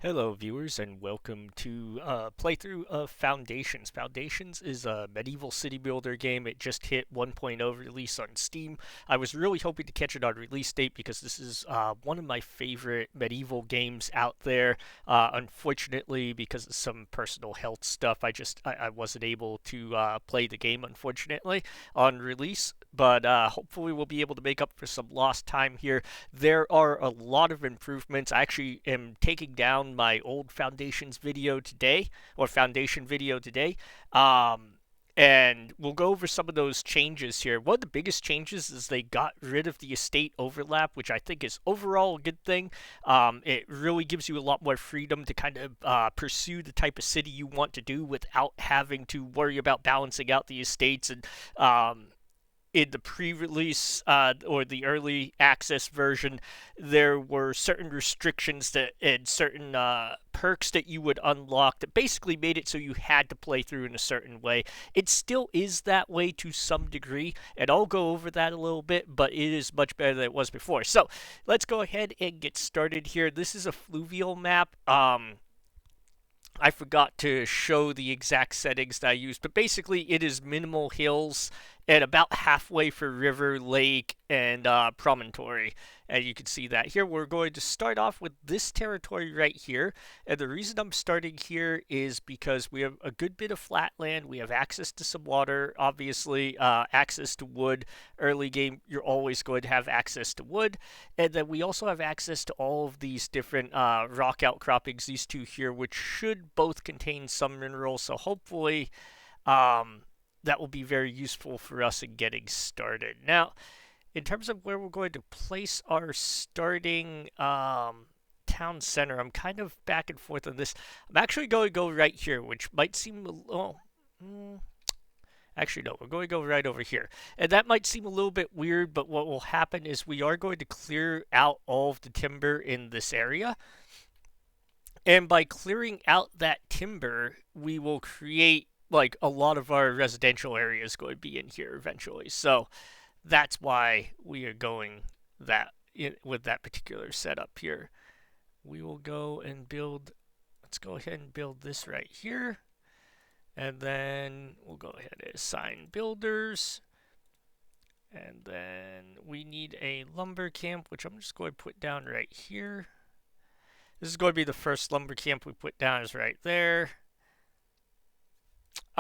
Hello, viewers, and welcome to playthrough of Foundations. Foundations is a medieval city builder game. It just hit 1.0 release on Steam. I was really hoping to catch it on release date because this is one of my favorite medieval games out there. Unfortunately, because of some personal health stuff, I wasn't able to play the game, unfortunately, on release. But hopefully we'll be able to make up for some lost time here. There are a lot of improvements. I actually am taking down my old Foundations video today, or Foundation video today. And we'll go over some of those changes here. One of the biggest changes is they got rid of the estate overlap, which I think is overall a good thing. It really gives you a lot more freedom to kind of pursue the type of city you want to do without having to worry about balancing out the estates and in the pre-release or the early access version, there were certain restrictions that and certain perks that you would unlock that basically made it so you had to play through in a certain way. It still is that way to some degree, and I'll go over that a little bit, but it is much better than it was before. So let's go ahead and get started here. This is a fluvial map. I forgot to show the exact settings that I used, but basically it is minimal hills and about halfway for river, lake, and promontory. And you can see that here. We're going to start off with this territory right here. And the reason I'm starting here is because we have a good bit of flat land. We have access to some water, obviously, access to wood. Early game, you're always going to have access to wood. And then we also have access to all of these different rock outcroppings, these two here, which should both contain some minerals. So hopefully that will be very useful for us in getting started. Now, in terms of where we're going to place our starting town center, I'm kind of back and forth on this. I'm actually going to go right here, which might seem a little... Actually, no, we're going to go right over here. And that might seem a little bit weird, but what will happen is we are going to clear out all of the timber in this area. And by clearing out that timber, we will create, like, a lot of our residential areas going to be in here eventually. So that's why we are going with that particular setup here. We will go and build, let's go ahead and build this right here. And then we'll go ahead and assign builders. And then we need a lumber camp, which I'm just going to put down right here. This is going to be the first lumber camp we put down is right there.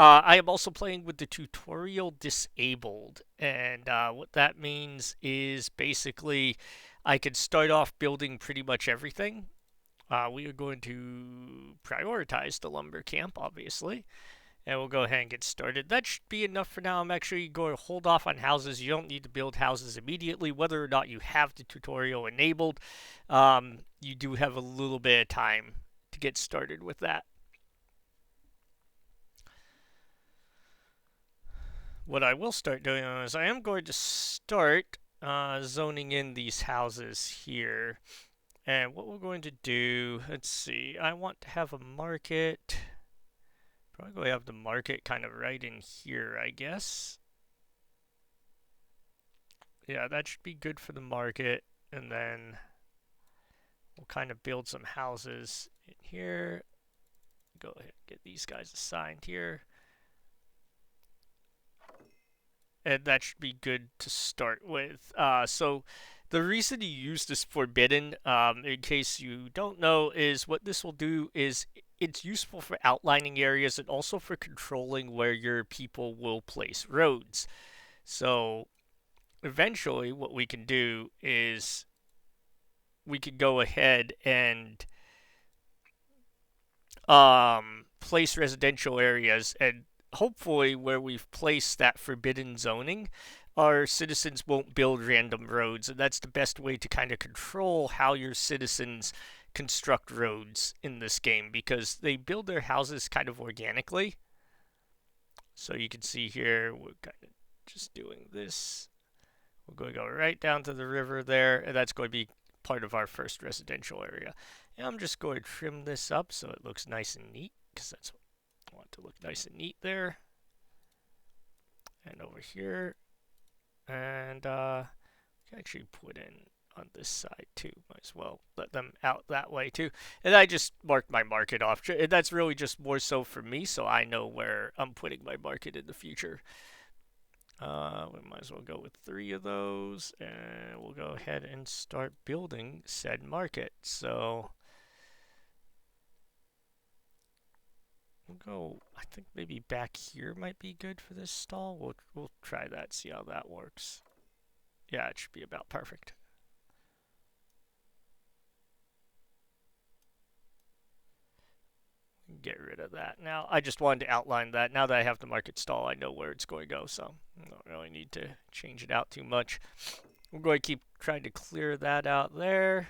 I am also playing with the tutorial disabled, and what that means is basically I can start off building pretty much everything. We are going to prioritize the lumber camp, obviously, and we'll go ahead and get started. That should be enough for now. I'm actually going to hold off on houses. You don't need to build houses immediately, whether or not you have the tutorial enabled. You do have a little bit of time to get started with that. What I will start doing is I am going to start zoning in these houses here. And what we're going to do, let's see, I want to have a market. Probably have the market kind of right in here, I guess. Yeah, that should be good for the market. And then we'll kind of build some houses in here. Go ahead and get these guys assigned here. And that should be good to start with. So the reason you use this forbidden, in case you don't know, is what this will do is it's useful for outlining areas and also for controlling where your people will place roads. So eventually what we can do is we can go ahead and place residential areas, and hopefully where we've placed that forbidden zoning, our citizens won't build random roads, and that's the best way to kind of control how your citizens construct roads in this game, because they build their houses kind of organically. So you can see here we're kind of just doing this. We're going to go right down to the river there, and that's going to be part of our first residential area. And I'm just going to trim this up so it looks nice and neat, because that's what I want to look nice and neat there. And over here, and we can actually put in on this side too. Might as well let them out that way too. And I just marked my market off. That's really just more so for me, so I know where I'm putting my market in the future. We might as well go with 3 of those, and we'll go ahead and start building said market. So we'll go, I think maybe back here might be good for this stall. We'll try that, see how that works. Yeah, it should be about perfect. Get rid of that. Now, I just wanted to outline that. Now that I have the market stall, I know where it's going to go, so I don't really need to change it out too much. We're going to keep trying to clear that out there.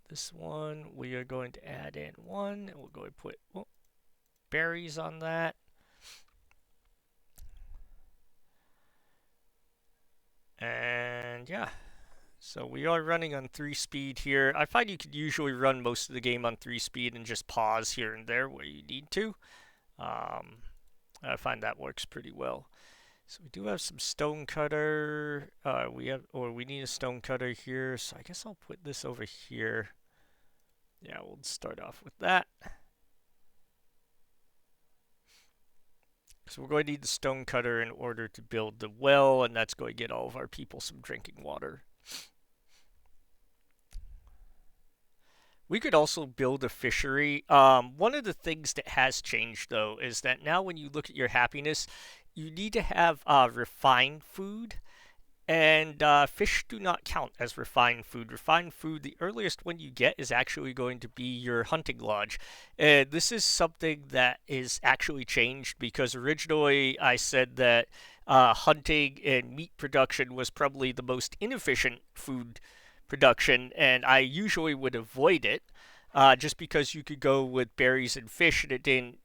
This one, we are going to add in 1, and we're going to put berries on that. And yeah, so we are running on 3 speed here. I find you could usually run most of the game on 3 speed and just pause here and there where you need to. I find that works pretty well. So we do have some stone cutter. We need a stone cutter here. So I guess I'll put this over here. Yeah, we'll start off with that. So we're going to need the stone cutter in order to build the well, and that's going to get all of our people some drinking water. We could also build a fishery. One of the things that has changed, though, is that now when you look at your happiness, you need to have refined food. And fish do not count as refined food. Refined food, the earliest one you get is actually going to be your hunting lodge. And this is something that is actually changed because originally I said that hunting and meat production was probably the most inefficient food production, and I usually would avoid it just because you could go with berries and fish and it didn't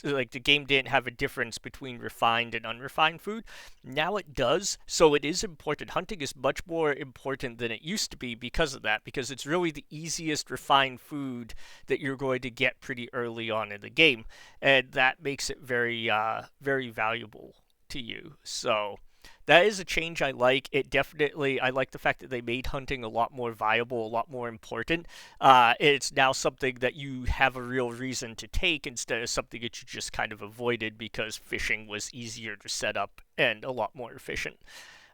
like the game didn't have a difference between refined and unrefined food. Now it does, so it is important. Hunting is much more important than it used to be because of that, because it's really the easiest refined food that you're going to get pretty early on in the game, and that makes it very very valuable to you. So that is a change I like. I like the fact that they made hunting a lot more viable, a lot more important. It's now something that you have a real reason to take instead of something that you just kind of avoided because fishing was easier to set up and a lot more efficient.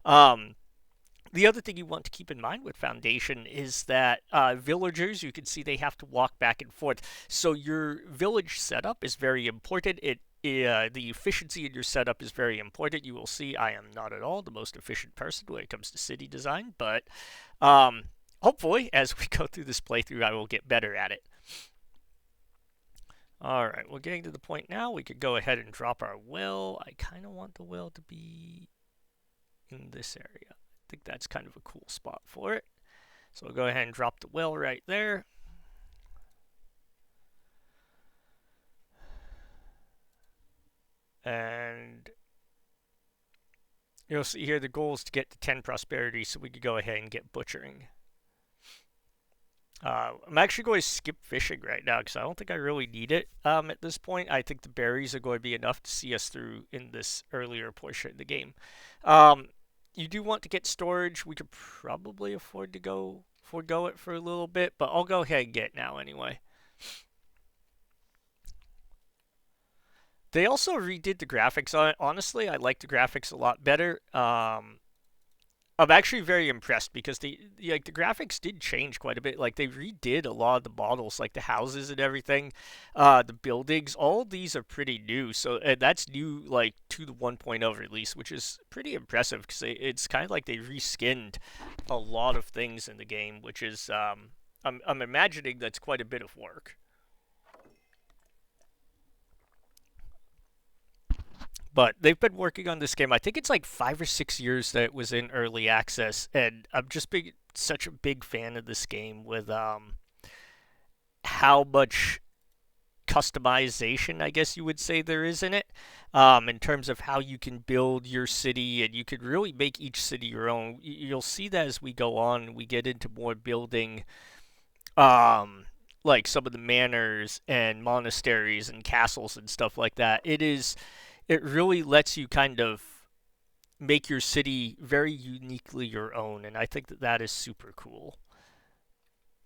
The other thing you want to keep in mind with Foundation is that villagers, you can see they have to walk back and forth. So your village setup is very important. The efficiency in your setup is very important. You will see I am not at all the most efficient person when it comes to city design, but hopefully as we go through this playthrough, I will get better at it. Alright, we're getting to the point now. We could go ahead and drop our well. I kind of want the well to be in this area. I think that's kind of a cool spot for it. So we'll go ahead and drop the well right there. And you'll see here the goal is to get to 10 prosperity, so we could go ahead and get butchering. I'm actually going to skip fishing right now because I don't think I really need it at this point. I think the berries are going to be enough to see us through in this earlier portion of the game. You do want to get storage. We could probably afford to forego it for a little bit, but I'll go ahead and get it now anyway. They also redid the graphics on it. Honestly, I like the graphics a lot better. I'm actually very impressed because the graphics did change quite a bit. Like they redid a lot of the models, like the houses and everything, the buildings. All of these are pretty new. So that's new, like to the 1.0 release, which is pretty impressive because it's kind of like they reskinned a lot of things in the game, which is I'm imagining that's quite a bit of work. But they've been working on this game. I think it's like 5 or 6 years that it was in early access, and I'm just such a big fan of this game with how much customization, I guess you would say, there is in it, in terms of how you can build your city, and you could really make each city your own. You'll see that as we go on, we get into more building, like some of the manors and monasteries and castles and stuff like that. It really lets you kind of make your city very uniquely your own, and I think that that is super cool.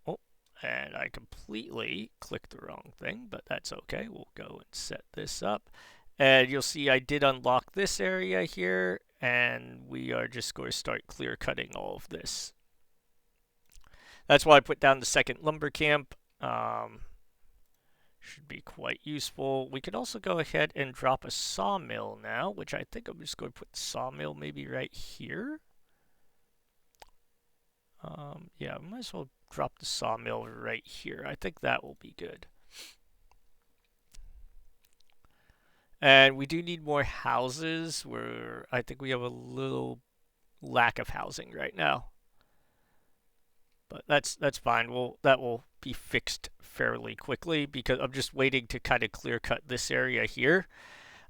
Oh, and I completely clicked the wrong thing, but that's okay. We'll go and set this up. And you'll see I did unlock this area here, and we are just going to start clear cutting all of this. That's why I put down the second lumber camp. Should be quite useful. We could also go ahead and drop a sawmill now, which I think I'm just going to put the sawmill maybe right here. Yeah, I might as well drop the sawmill right here. I think that will be good. And we do need more houses, where I think we have a little lack of housing right now. But that's fine. That will be fixed fairly quickly because I'm just waiting to kind of clear cut this area here.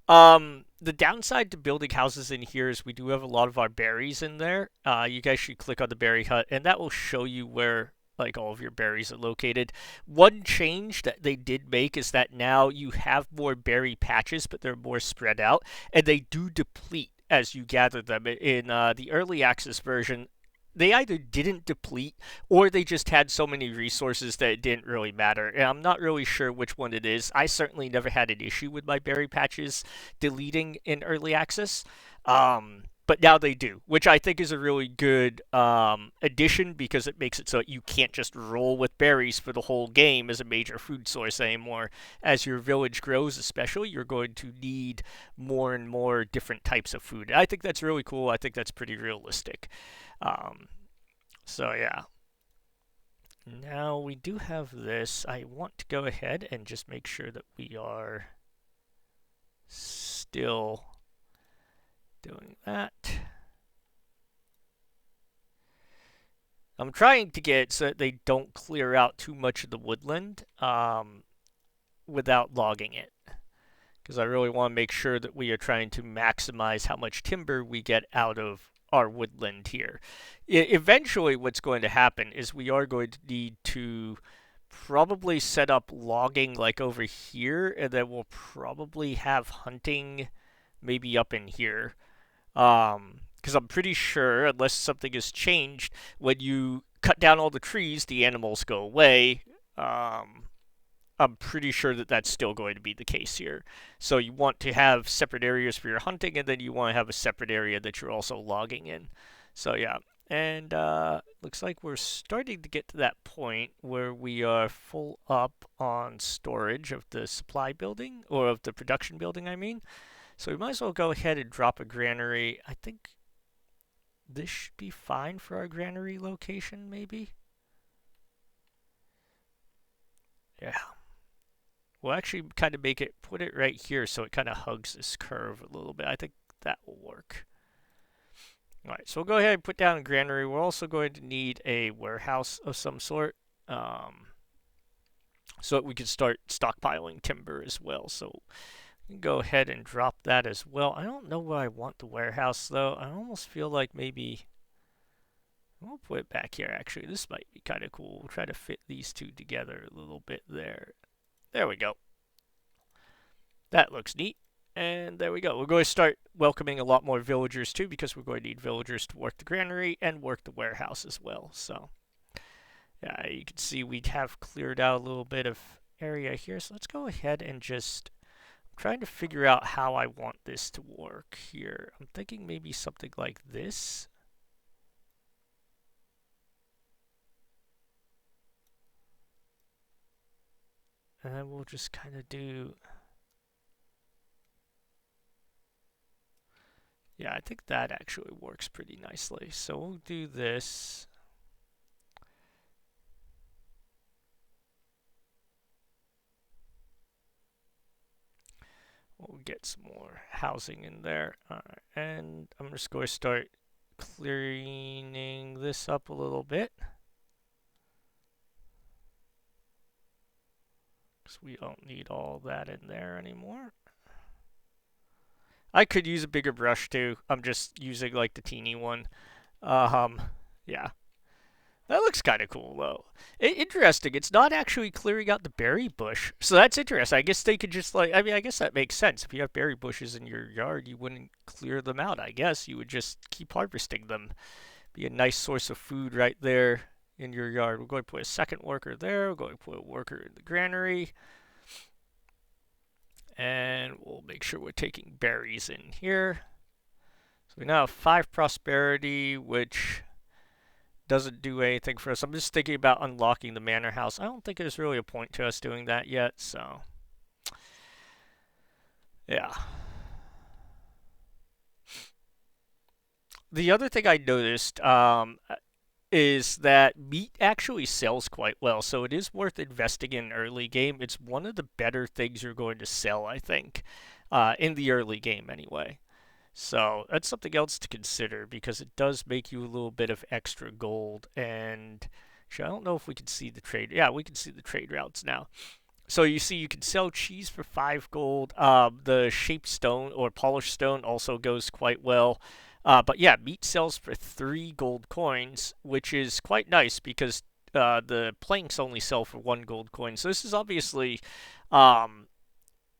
The downside to building houses in here is we do have a lot of our berries in there. You guys should click on the berry hut, and that will show you where like all of your berries are located. One change that they did make is that now you have more berry patches, but they're more spread out, and they do deplete as you gather them. In the early access version, they either didn't deplete or they just had so many resources that it didn't really matter. And I'm not really sure which one it is. I certainly never had an issue with my berry patches deleting in early access. But now they do, which I think is a really good addition because it makes it so you can't just roll with berries for the whole game as a major food source anymore. As your village grows, especially, you're going to need more and more different types of food. I think that's really cool. I think that's pretty realistic. Um, so yeah. Now we do have this. I want to go ahead and just make sure that we are still doing that. I'm trying to get it so that they don't clear out too much of the woodland without logging it. Because I really want to make sure that we are trying to maximize how much timber we get out of our woodland here. Eventually, what's going to happen is we are going to need to probably set up logging like over here, and then we'll probably have hunting maybe up in here. Because I'm pretty sure, unless something has changed, when you cut down all the trees, the animals go away. I'm pretty sure that that's still going to be the case here. So you want to have separate areas for your hunting, and then you want to have a separate area that you're also logging in. So yeah, and looks like we're starting to get to that point where we are full up on storage of the supply building, or of the production building, I mean. So we might as well go ahead and drop a granary. I think this should be fine for our granary location, maybe. Yeah. We'll actually kind of put it right here so it kind of hugs this curve a little bit. I think that will work. Alright, so we'll go ahead and put down a granary. We're also going to need a warehouse of some sort. So that we can start stockpiling timber as well. So we can go ahead and drop that as well. I don't know where I want the warehouse though. I almost feel like maybe we'll put it back here actually. This might be kind of cool. We'll try to fit these two together a little bit there. There we go. That looks neat. And there we go. We're going to start welcoming a lot more villagers too, because we're going to need villagers to work the granary and work the warehouse as well. So yeah, you can see we have cleared out a little bit of area here. So let's go ahead and just, I'm trying to figure out how I want this to work here. I'm thinking maybe something like this. And then we'll just kind of do, yeah, I think that actually works pretty nicely. So we'll do this. We'll get some more housing in there. And I'm just going to start cleaning this up a little bit. Because we don't need all that in there anymore. I could use a bigger brush too. I'm just using like the teeny one. Yeah. That looks kind of cool, though. Interesting. It's not actually clearing out the berry bush, so that's interesting. I guess they could just like. I mean, I guess that makes sense. If you have berry bushes in your yard, you wouldn't clear them out. I guess you would just keep harvesting them. Be a nice source of food right there in your yard. We're going to put a second worker there. We're going to put a worker in the granary, and we'll make sure we're taking berries in here. So we now have 5 prosperity, which doesn't do anything for us. I'm just thinking about unlocking the manor house. I don't think there's really a point to us doing that yet, so yeah. The other thing I noticed is that meat actually sells quite well, so it is worth investing in early game. It's one of the better things you're going to sell, I think, in the early game anyway. So that's something else to consider because it does make you a little bit of extra gold. And actually, I don't know if we can see the trade. Yeah, we can see the trade routes now. So you see, you can sell cheese for 5 gold. The shaped stone or polished stone also goes quite well. But yeah, meat sells for 3 gold coins, which is quite nice because the planks only sell for 1 gold coin. So this is obviously um,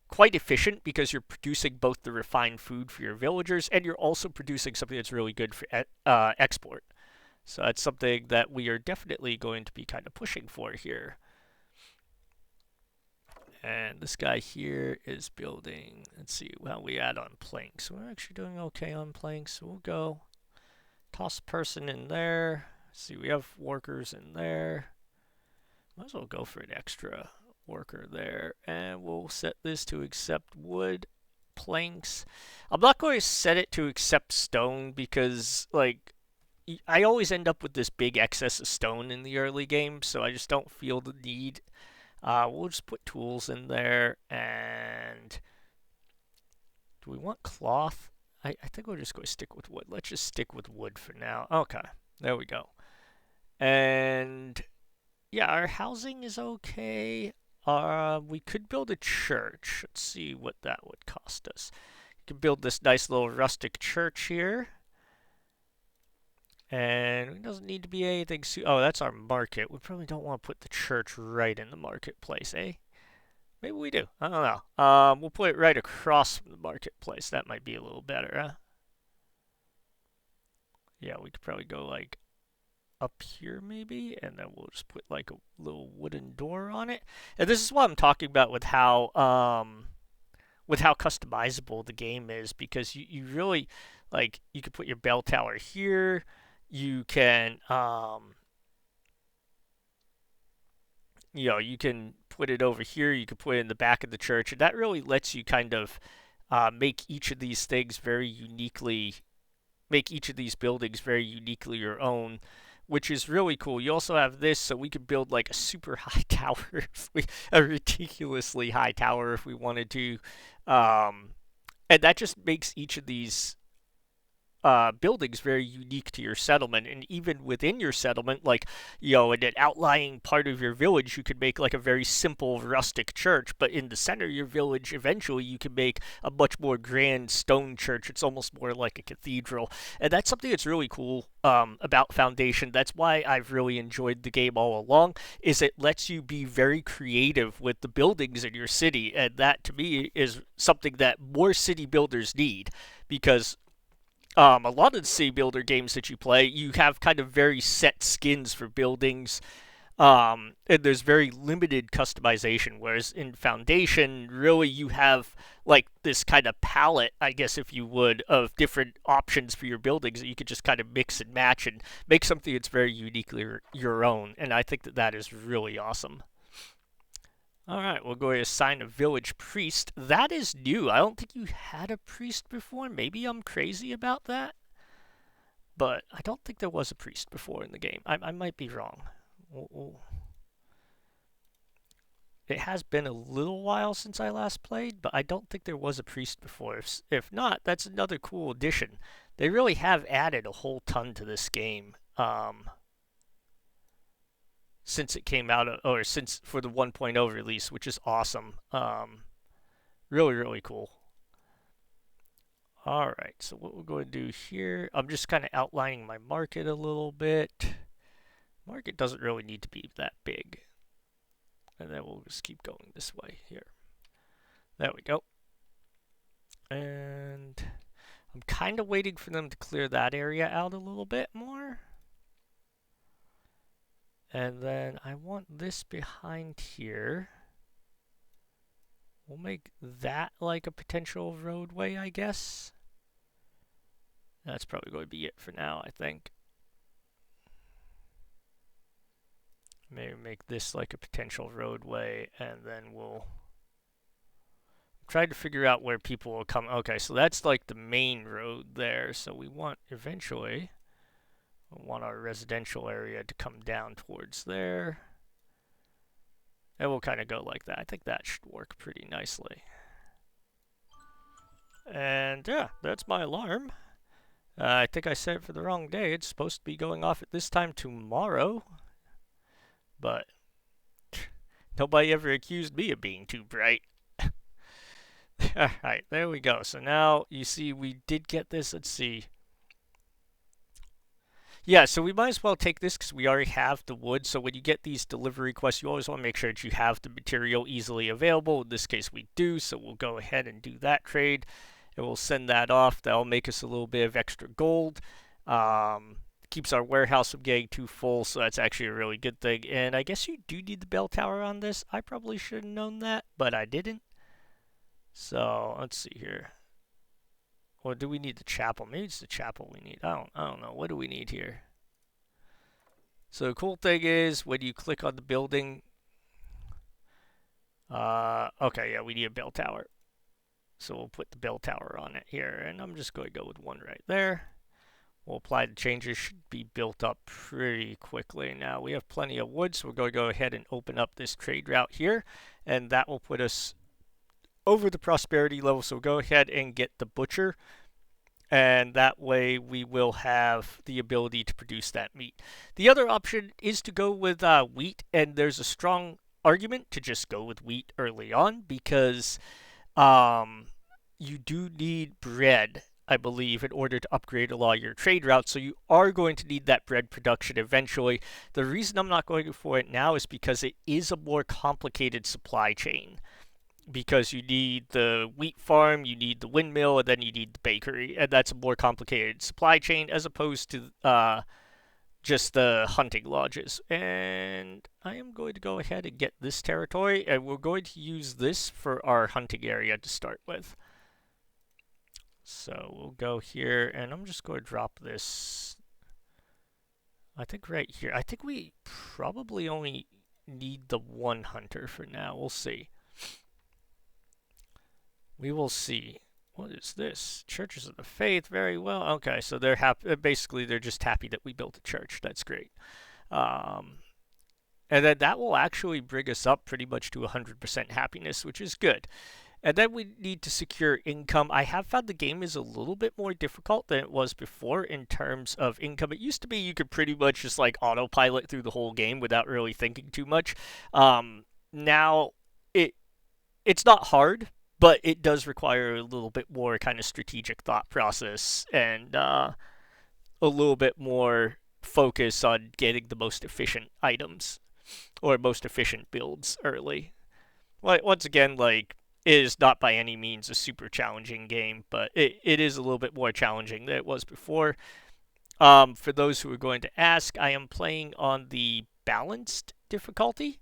quite efficient because you're producing both the refined food for your villagers and you're also producing something that's really good for export. So that's something that we are definitely going to be kind of pushing for here. And this guy here is building, let's see how we add on planks. We're actually doing okay on planks, so we'll go toss a person in there. Let's see, we have workers in there. Might as well go for an extra worker there. And we'll set this to accept wood, planks. I'm not going to set it to accept stone because, like, I always end up with this big excess of stone in the early game, so I just don't feel the need. We'll just put tools in there, and do we want cloth? I think we're just going to stick with wood. Let's just stick with wood for now. Okay, there we go. And yeah, our housing is okay. We could build a church. Let's see what that would cost us. You can build this nice little rustic church here. And it doesn't need to be anything. Oh, that's our market. We probably don't want to put the church right in the marketplace, eh? Maybe we do. I don't know. We'll put it right across from the marketplace. That might be a little better, huh? Yeah, we could probably go like up here maybe, and then we'll just put like a little wooden door on it. And this is what I'm talking about with how customizable the game is because you really like you could put your bell tower here. You can you can put it over here. You can put it in the back of the church, and that really lets you kind of make each of these things very uniquely, make each of these buildings very uniquely your own, which is really cool. You also have this, so we could build like a super high tower, a ridiculously high tower if we wanted to, and that just makes each of these buildings very unique to your settlement. And even within your settlement, like, in an outlying part of your village, you could make like a very simple rustic church, but in the center of your village, eventually you can make a much more grand stone church. It's almost more like a cathedral. And that's something that's really cool about Foundation. That's why I've really enjoyed the game all along, is it lets you be very creative with the buildings in your city. And that, to me, is something that more city builders need because a lot of the city builder games that you play, you have kind of very set skins for buildings, and there's very limited customization. Whereas in Foundation, really you have like this kind of palette, I guess if you would, of different options for your buildings that you could just kind of mix and match and make something that's very uniquely your own. And I think that that is really awesome. All right, we'll go ahead and assign a village priest. That is new. I don't think you had a priest before. Maybe I'm crazy about that. But I don't think there was a priest before in the game. I might be wrong. It has been a little while since I last played, but I don't think there was a priest before. If not, that's another cool addition. They really have added a whole ton to this game. Since it came out, or since for the 1.0 release, which is awesome. Really, really cool. All right, so what we're going to do here, I'm just kind of outlining my market a little bit. Market doesn't really need to be that big. And then we'll just keep going this way here. There we go. And I'm kind of waiting for them to clear that area out a little bit more. And then I want this behind here. We'll make that like a potential roadway, I guess. That's probably going to be it for now, I think. Maybe make this like a potential roadway, and then we'll try to figure out where people will come. Okay, so that's like the main road there. So we want eventually, we want our residential area to come down towards there. And we'll kind of go like that. I think that should work pretty nicely. And yeah, that's my alarm. I think I set it for the wrong day. It's supposed to be going off at this time tomorrow. But nobody ever accused me of being too bright. Alright, there we go. So now you see we did get this. Let's see. Yeah, so we might as well take this because we already have the wood. So when you get these delivery requests, you always want to make sure that you have the material easily available. In this case, we do. So we'll go ahead and do that trade. And we'll send that off. That'll make us a little bit of extra gold. Keeps our warehouse from getting too full, so that's actually a really good thing. And I guess you do need the bell tower on this. I probably should have known that, but I didn't. So let's see here. Or do we need the chapel? Maybe it's the chapel we need. I don't know. What do we need here? So the cool thing is when you click on the building, okay, yeah, we need a bell tower. So we'll put the bell tower on it here, and I'm just going to go with one right there. We'll apply the changes, should be built up pretty quickly. Now we have plenty of wood, so we're going to go ahead and open up this trade route here, and that will put us over the prosperity level. So go ahead and get the butcher, and that way we will have the ability to produce that meat. The other option is to go with wheat, and there's a strong argument to just go with wheat early on because you do need bread, I believe, in order to upgrade a lot of your trade routes. So you are going to need that bread production eventually. The reason I'm not going for it now is because it is a more complicated supply chain. Because you need the wheat farm, you need the windmill, and then you need the bakery. And that's a more complicated supply chain as opposed to just the hunting lodges. And I am going to go ahead and get this territory, and we're going to use this for our hunting area to start with. So we'll go here, and I'm just going to drop this, I think right here. I think we probably only need the one hunter for now. We'll see. We will see. What is this? Churches of the Faith. Very well. Okay, so they're happy. Basically, they're just happy that we built a church. That's great. And then that will actually bring us up pretty much to 100% happiness, which is good. And then we need to secure income. I have found the game is a little bit more difficult than it was before in terms of income. It used to be you could pretty much just like autopilot through the whole game without really thinking too much. Now it's not hard, but it does require a little bit more kind of strategic thought process and a little bit more focus on getting the most efficient items or most efficient builds early. Once again, like, it is not by any means a super challenging game, but it is a little bit more challenging than it was before. For those who are going to ask, I am playing on the balanced difficulty.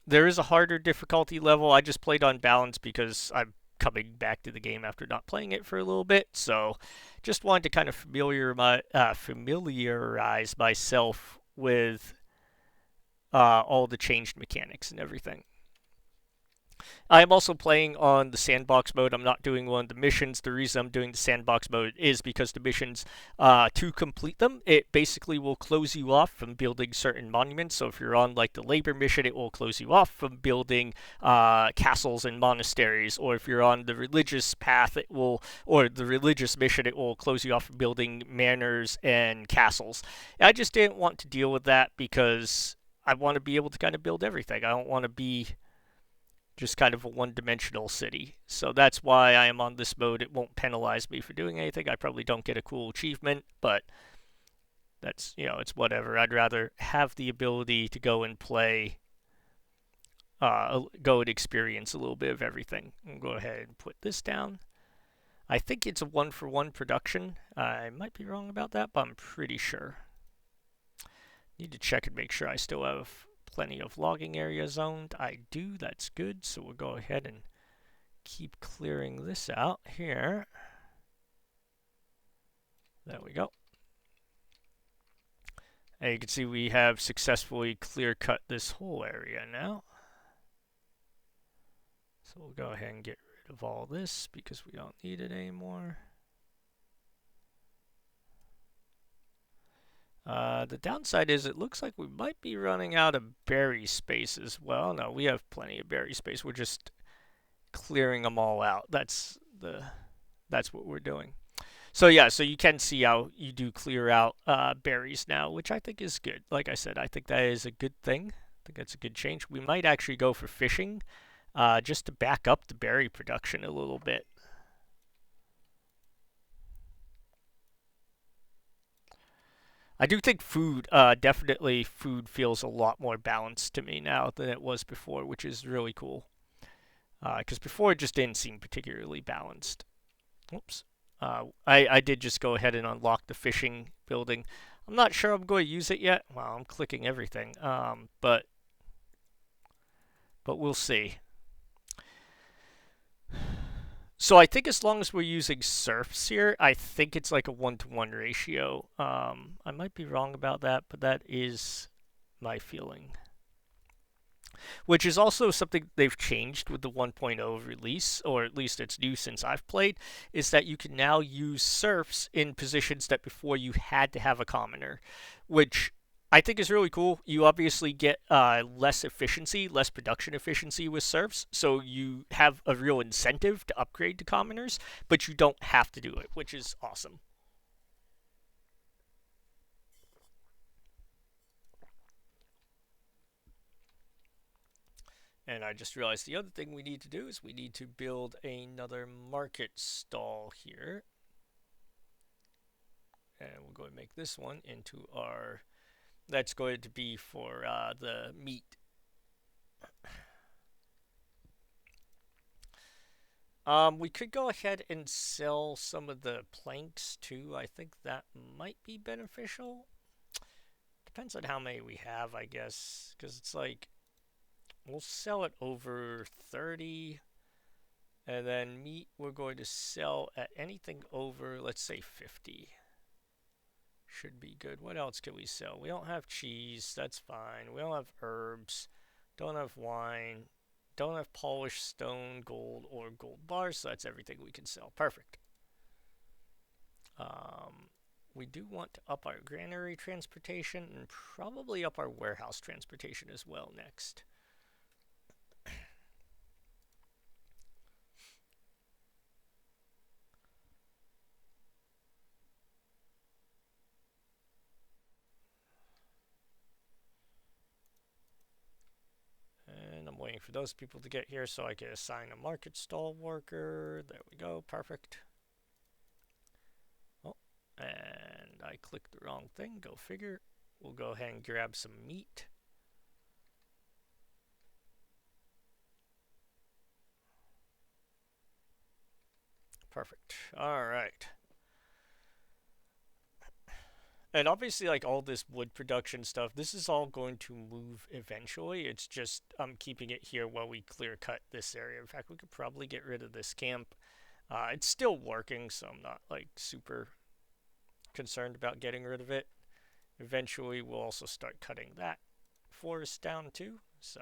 There is a harder difficulty level. I just played on balance because I'm coming back to the game after not playing it for a little bit. So just wanted to kind of familiarize myself with all the changed mechanics and everything. I am also playing on the sandbox mode. I'm not doing one of the missions. The reason I'm doing the sandbox mode is because the missions, to complete them, it basically will close you off from building certain monuments. So if you're on like the labor mission, it will close you off from building castles and monasteries. Or if you're on the religious path, or the religious mission, it will close you off from building manors and castles. I just didn't want to deal with that because I want to be able to kind of build everything. I don't want to be just kind of a one-dimensional city. So that's why I am on this mode. It won't penalize me for doing anything. I probably don't get a cool achievement, but that's, it's whatever. I'd rather have the ability to go and play, go and experience a little bit of everything. I'll go ahead and put this down. I think it's a one-for-one production. I might be wrong about that, but I'm pretty sure. Need to check and make sure I still have plenty of logging area zoned. I do, that's good. So we'll go ahead and keep clearing this out here. There we go. And you can see we have successfully clear cut this whole area now. So we'll go ahead and get rid of all this because we don't need it anymore. The downside is it looks like we might be running out of berry space as well. No, we have plenty of berry space. We're just clearing them all out. That's what we're doing. So yeah, so you can see how you do clear out berries now, which I think is good. Like I said, I think that is a good thing. I think that's a good change. We might actually go for fishing, just to back up the berry production a little bit. I do think food, definitely food feels a lot more balanced to me now than it was before, which is really cool. Because before it just didn't seem particularly balanced. Oops. I did just go ahead and unlock the fishing building. I'm not sure I'm going to use it yet. Well, I'm clicking everything. But we'll see. So I think as long as we're using serfs here, I think it's like a 1-to-1 ratio. I might be wrong about that, but that is my feeling. Which is also something they've changed with the 1.0 release, or at least it's new since I've played, is that you can now use serfs in positions that before you had to have a commoner, which I think is really cool. You obviously get less efficiency, less production efficiency with serfs, so you have a real incentive to upgrade to commoners, but you don't have to do it, which is awesome. And I just realized the other thing we need to do is we need to build another market stall here. And we'll go and make this one into our, that's going to be for the meat. We could go ahead and sell some of the planks too. I think that might be beneficial. Depends on how many we have, I guess, because it's like we'll sell it over 30, and then meat we're going to sell at anything over, let's say 50. Should be good. What else can we sell? We don't have cheese, that's fine. We don't have herbs, don't have wine, don't have polished stone, gold, or gold bars, so that's everything we can sell. Perfect. We do want to up our granary transportation and probably up our warehouse transportation as well next. And I'm waiting for those people to get here so I can assign a market stall worker. There we go, perfect. Oh, and I clicked the wrong thing, go figure. We'll go ahead and grab some meat. Perfect. All right. And obviously, like all this wood production stuff, this is all going to move eventually. It's just I'm keeping it here while we clear cut this area. In fact, we could probably get rid of this camp. It's still working, so I'm not like super concerned about getting rid of it. Eventually, we'll also start cutting that forest down too. So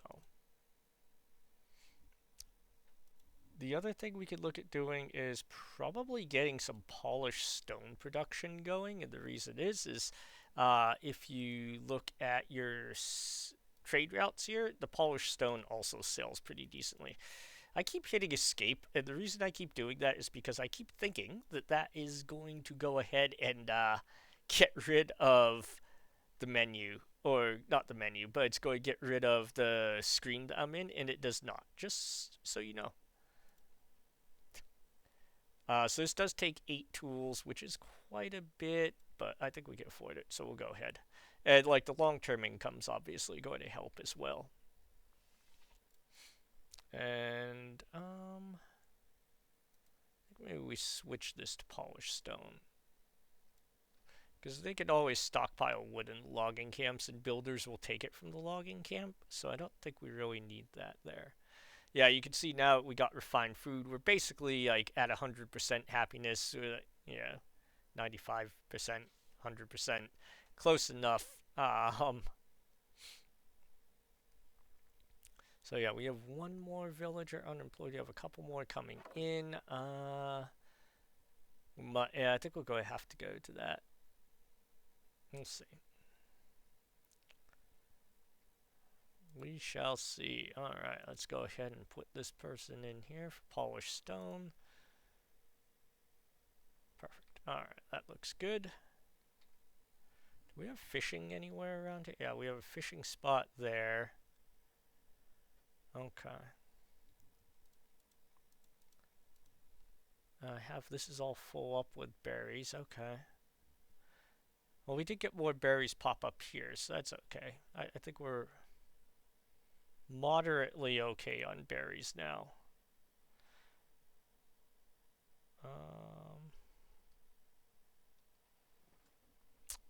the other thing we could look at doing is probably getting some polished stone production going. And the reason is if you look at your trade routes here, the polished stone also sells pretty decently. I keep hitting escape, and the reason I keep doing that is because I keep thinking that that is going to go ahead and get rid of the menu. Or not the menu, but it's going to get rid of the screen that I'm in, and it does not. Just so you know. So this does take 8 tools, which is quite a bit, but I think we can afford it, so we'll go ahead. And like the long-term income's obviously going to help as well. And maybe we switch this to polished stone. Because they could always stockpile wood in logging camps, and builders will take it from the logging camp, so I don't think we really need that there. Yeah, you can see now we got refined food. We're basically like at 100% happiness. Yeah, 95%, 100%. Close enough. So yeah, we have one more villager unemployed. We have a couple more coming in. Yeah, I think we'll have to go to that. We'll see. We shall see. Alright, let's go ahead and put this person in here for polished stone. Perfect. Alright, that looks good. Do we have fishing anywhere around here? Yeah, we have a fishing spot there. Okay. This is all full up with berries. Okay. Well, we did get more berries pop up here, so that's okay. I think we're moderately okay on berries now.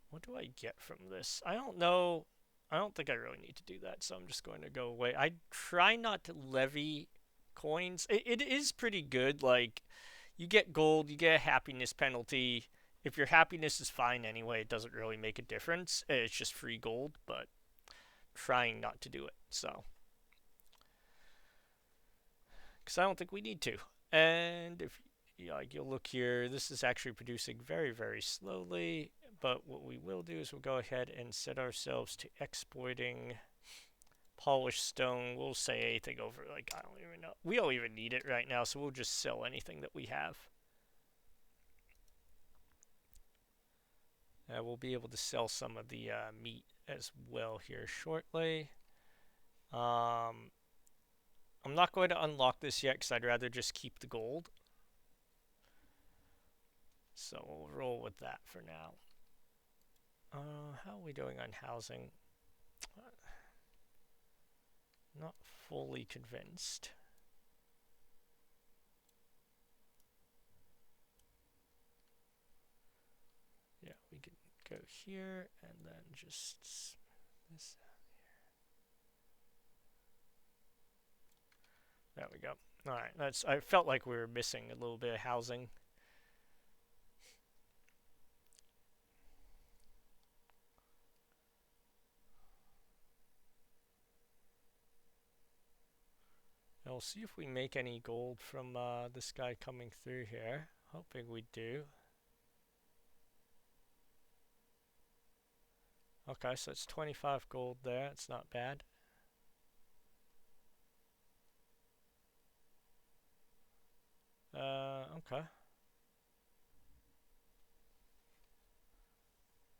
What do I get from this? I don't know. I don't think I really need to do that, so I'm just going to go away. I try not to levy coins. It is pretty good. Like, you get gold, you get a happiness penalty. If your happiness is fine anyway, it doesn't really make a difference. It's just free gold, but trying not to do it, so. Because I don't think we need to. And if you'll look here, this is actually producing very, very slowly. But what we will do is we'll go ahead and set ourselves to exporting polished stone. We'll say anything over, like, I don't even know. We don't even need it right now, so we'll just sell anything that we have. We'll be able to sell some of the meat as well here shortly. I'm not going to unlock this yet because I'd rather just keep the gold. So we'll roll with that for now. How are we doing on housing? Not fully convinced. Yeah, we can go here and then just this out here. There we go. Alright, I felt like we were missing a little bit of housing. We'll see if we make any gold from this guy coming through here. Hoping we do. Okay, so it's 25 gold there. It's not bad. Okay.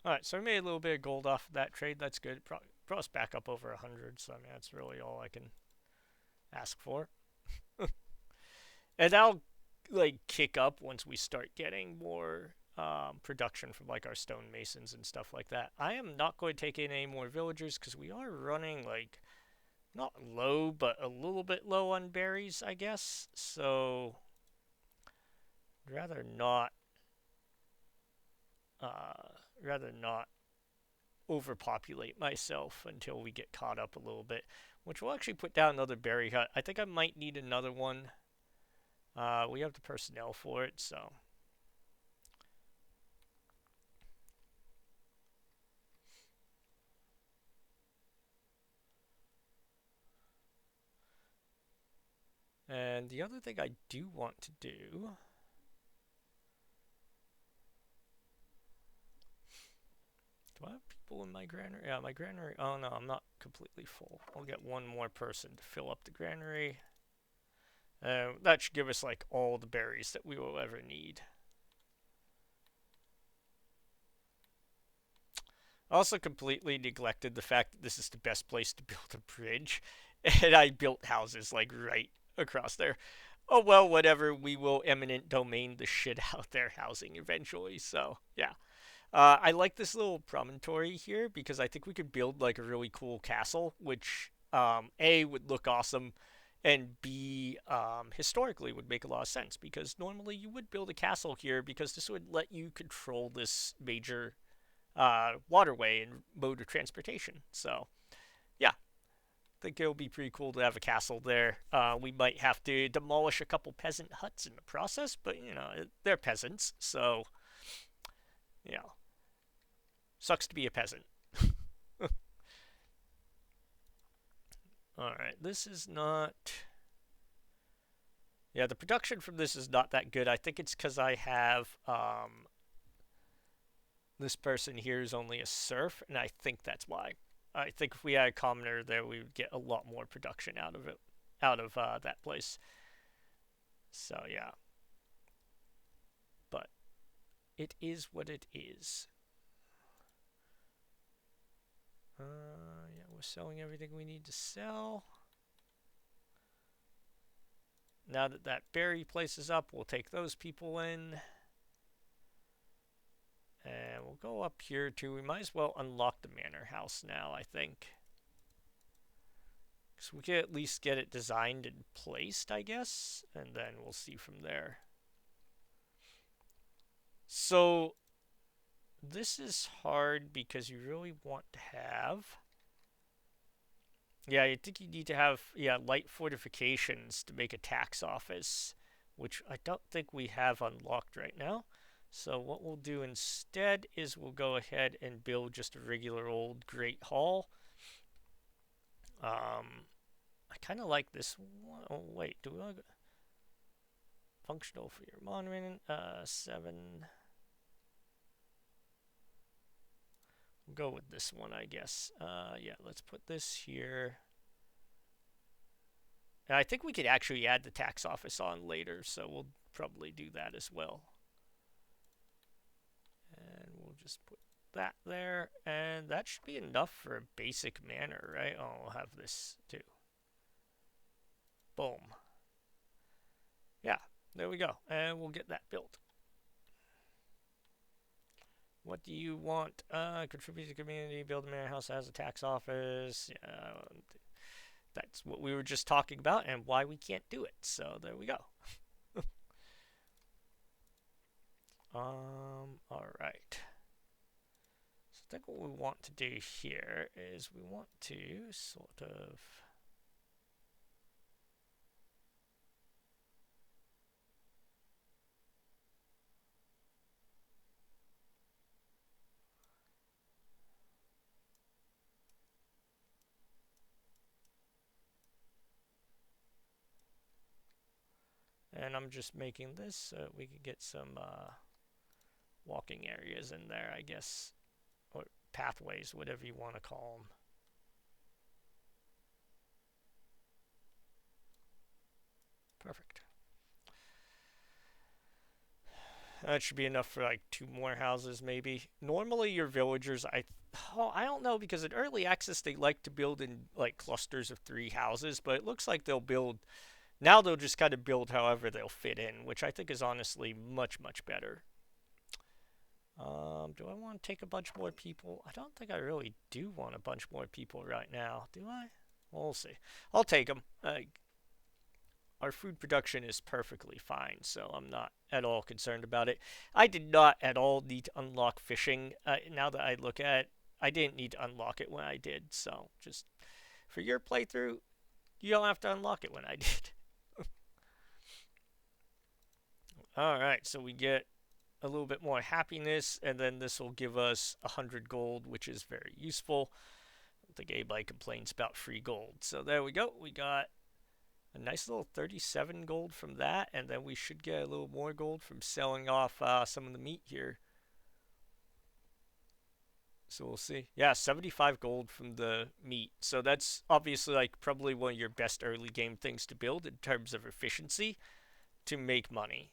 Alright, so we made a little bit of gold off of that trade. That's good. Brought us back up over 100, so I mean, that's really all I can ask for. And that'll, like, kick up once we start getting more production from, like, our stonemasons and stuff like that. I am not going to take in any more villagers because we are running, like, not low, but a little bit low on berries, I guess. So, I'd rather not overpopulate myself until we get caught up a little bit, which will actually put down another berry hut. I think I might need another one. We have the personnel for it, so. And the other thing I do want to do I have people in my granary? Yeah, my granary. Oh no, I'm not completely full. I'll get one more person to fill up the granary. That should give us like all the berries that we will ever need. I also completely neglected the fact that this is the best place to build a bridge, and I built houses like right across there. Oh well, whatever. We will eminent domain the shit out their housing eventually. So yeah. I like this little promontory here because I think we could build like a really cool castle, which A would look awesome, and B historically would make a lot of sense because normally you would build a castle here because this would let you control this major waterway and mode of transportation. So yeah, I think it would be pretty cool to have a castle there. We might have to demolish a couple peasant huts in the process, but you know they're peasants, so you know sucks to be a peasant. All right, this is not. Yeah, the production from this is not that good. I think it's because I have this person here is only a serf, and I think that's why. I think if we had a commoner there, we would get a lot more production out of it, out of that place. So yeah, but it is what it is. Yeah, we're selling everything we need to sell. Now that that berry place is up, we'll take those people in. And we'll go up here too. We might as well unlock the manor house now, I think. So we can at least get it designed and placed, I guess. And then we'll see from there. So this is hard because you really want to have. Yeah, I think you need to have light fortifications to make a tax office, which I don't think we have unlocked right now. So what we'll do instead is we'll go ahead and build just a regular old Great Hall. I kind of like this one. Oh wait, do we want to functional for your monument? 7. We'll go with this one, I guess. Yeah, let's put this here. And I think we could actually add the tax office on later, so we'll probably do that as well. And we'll just put that there, and that should be enough for a basic manor, right? Oh, we'll have this too. Boom. Yeah, there we go, and we'll get that built. What do you want? Contribute to the community, build a manor house that has a tax office. Yeah, that's what we were just talking about and why we can't do it. So there we go. All right. So I think what we want to do here is we want to sort of. And I'm just making this so we can get some walking areas in there, I guess, or pathways, whatever you want to call them. Perfect. That should be enough for like 2 more houses, maybe. Normally, your villagers, I don't know because in early access they like to build in like clusters of 3 houses, but it looks like they'll build now. They'll just kind of build however they'll fit in, which I think is honestly much better. Do I want to take a bunch more people? I don't think I really do want a bunch more people right now, do I? We'll see. I'll take them. Our food production is perfectly fine, so I'm not at all concerned about it. I did not at all need to unlock fishing. Now that I look at it, I didn't need to unlock it when I did, so just for your playthrough, you don't have to unlock it when I did. Alright, so we get a little bit more happiness, and then this will give us 100 gold, which is very useful. I don't think anybody complains about free gold. So there we go. We got a nice little 37 gold from that, and then we should get a little more gold from selling off some of the meat here. So we'll see. Yeah, 75 gold from the meat. So that's obviously like probably one of your best early game things to build in terms of efficiency to make money.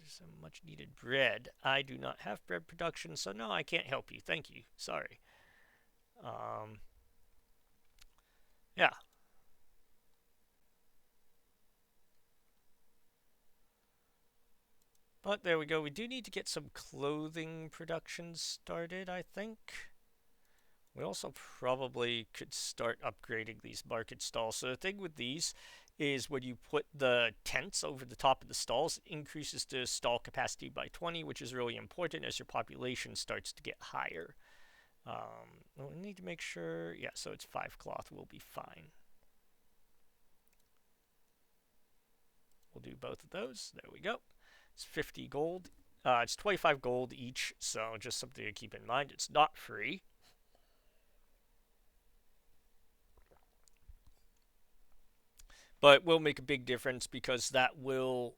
Some much needed bread. I do not have bread production, so no, I can't help you. Thank you. Sorry. Yeah. But there we go. We do need to get some clothing production started, I think. We also probably could start upgrading these market stalls. So the thing with these is when you put the tents over the top of the stalls, it increases the stall capacity by 20, which is really important as your population starts to get higher. We need to make sure, yeah, so it's 5 cloth will be fine. We'll do both of those. There we go. It's 50 gold. It's 25 gold each, so just something to keep in mind. It's not free. But will make a big difference because that will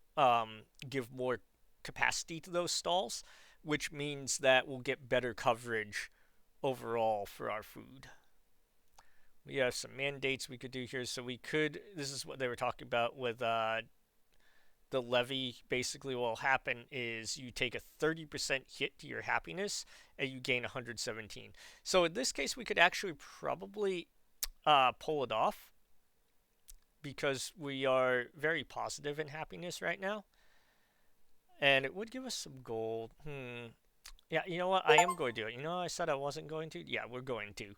give more capacity to those stalls, which means that we'll get better coverage overall for our food. We have some mandates we could do here. So we could, this is what they were talking about with the levy. Basically, what will happen is you take a 30% hit to your happiness and you gain 117. So in this case, we could actually probably pull it off because we are very positive in happiness right now. And it would give us some gold. Yeah, you know what? I am going to do it. You know, I said I wasn't going to. Yeah, we're going to.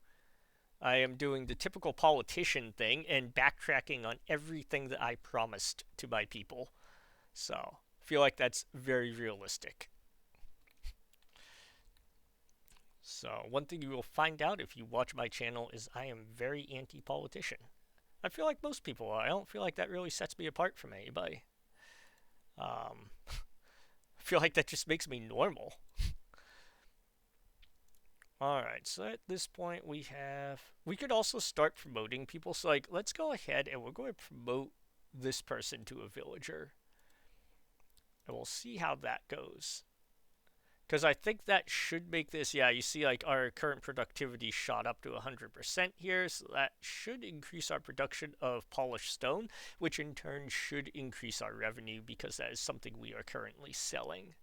I am doing the typical politician thing and backtracking on everything that I promised to my people. So, I feel like that's very realistic. So, one thing you will find out if you watch my channel is I am very anti-politician. I feel like most people are. I don't feel like that really sets me apart from anybody. I feel like that just makes me normal. Alright, so at this point we could also start promoting people. So like, let's go ahead and we're going to promote this person to a villager. And we'll see how that goes. Because I think that should make this, yeah, you see like our current productivity shot up to 100% here. So that should increase our production of polished stone, which in turn should increase our revenue because that is something we are currently selling.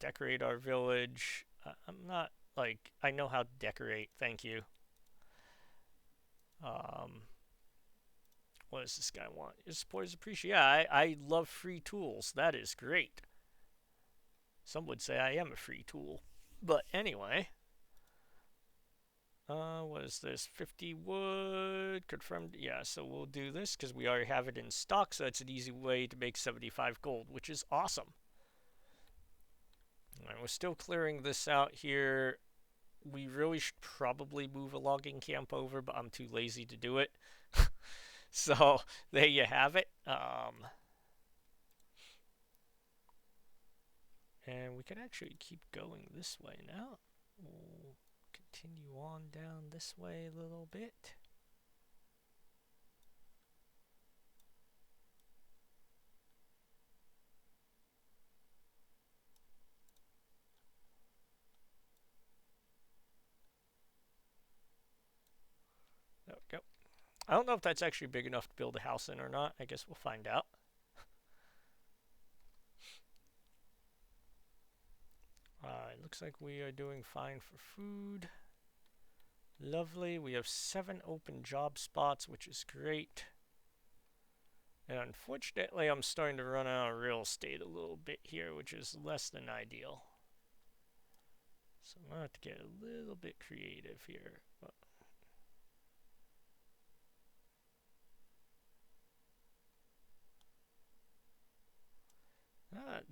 Decorate our village. I'm not like, I know how to decorate. Thank you. What does this guy want? His support is appreciated. Yeah, I love free tools. That is great. Some would say I am a free tool. But anyway. What is this? 50 wood. Confirmed. Yeah, so we'll do this because we already have it in stock. So it's an easy way to make 75 gold, which is awesome. Alright, we're still clearing this out here. We really should probably move a logging camp over, but I'm too lazy to do it. So there you have it. And we can actually keep going this way now. We'll continue on down this way a little bit. There we go. I don't know if that's actually big enough to build a house in or not. I guess we'll find out. It looks like we are doing fine for food. Lovely. We have 7 open job spots, which is great. And unfortunately, I'm starting to run out of real estate a little bit here, which is less than ideal. So I'm going to have to get a little bit creative here.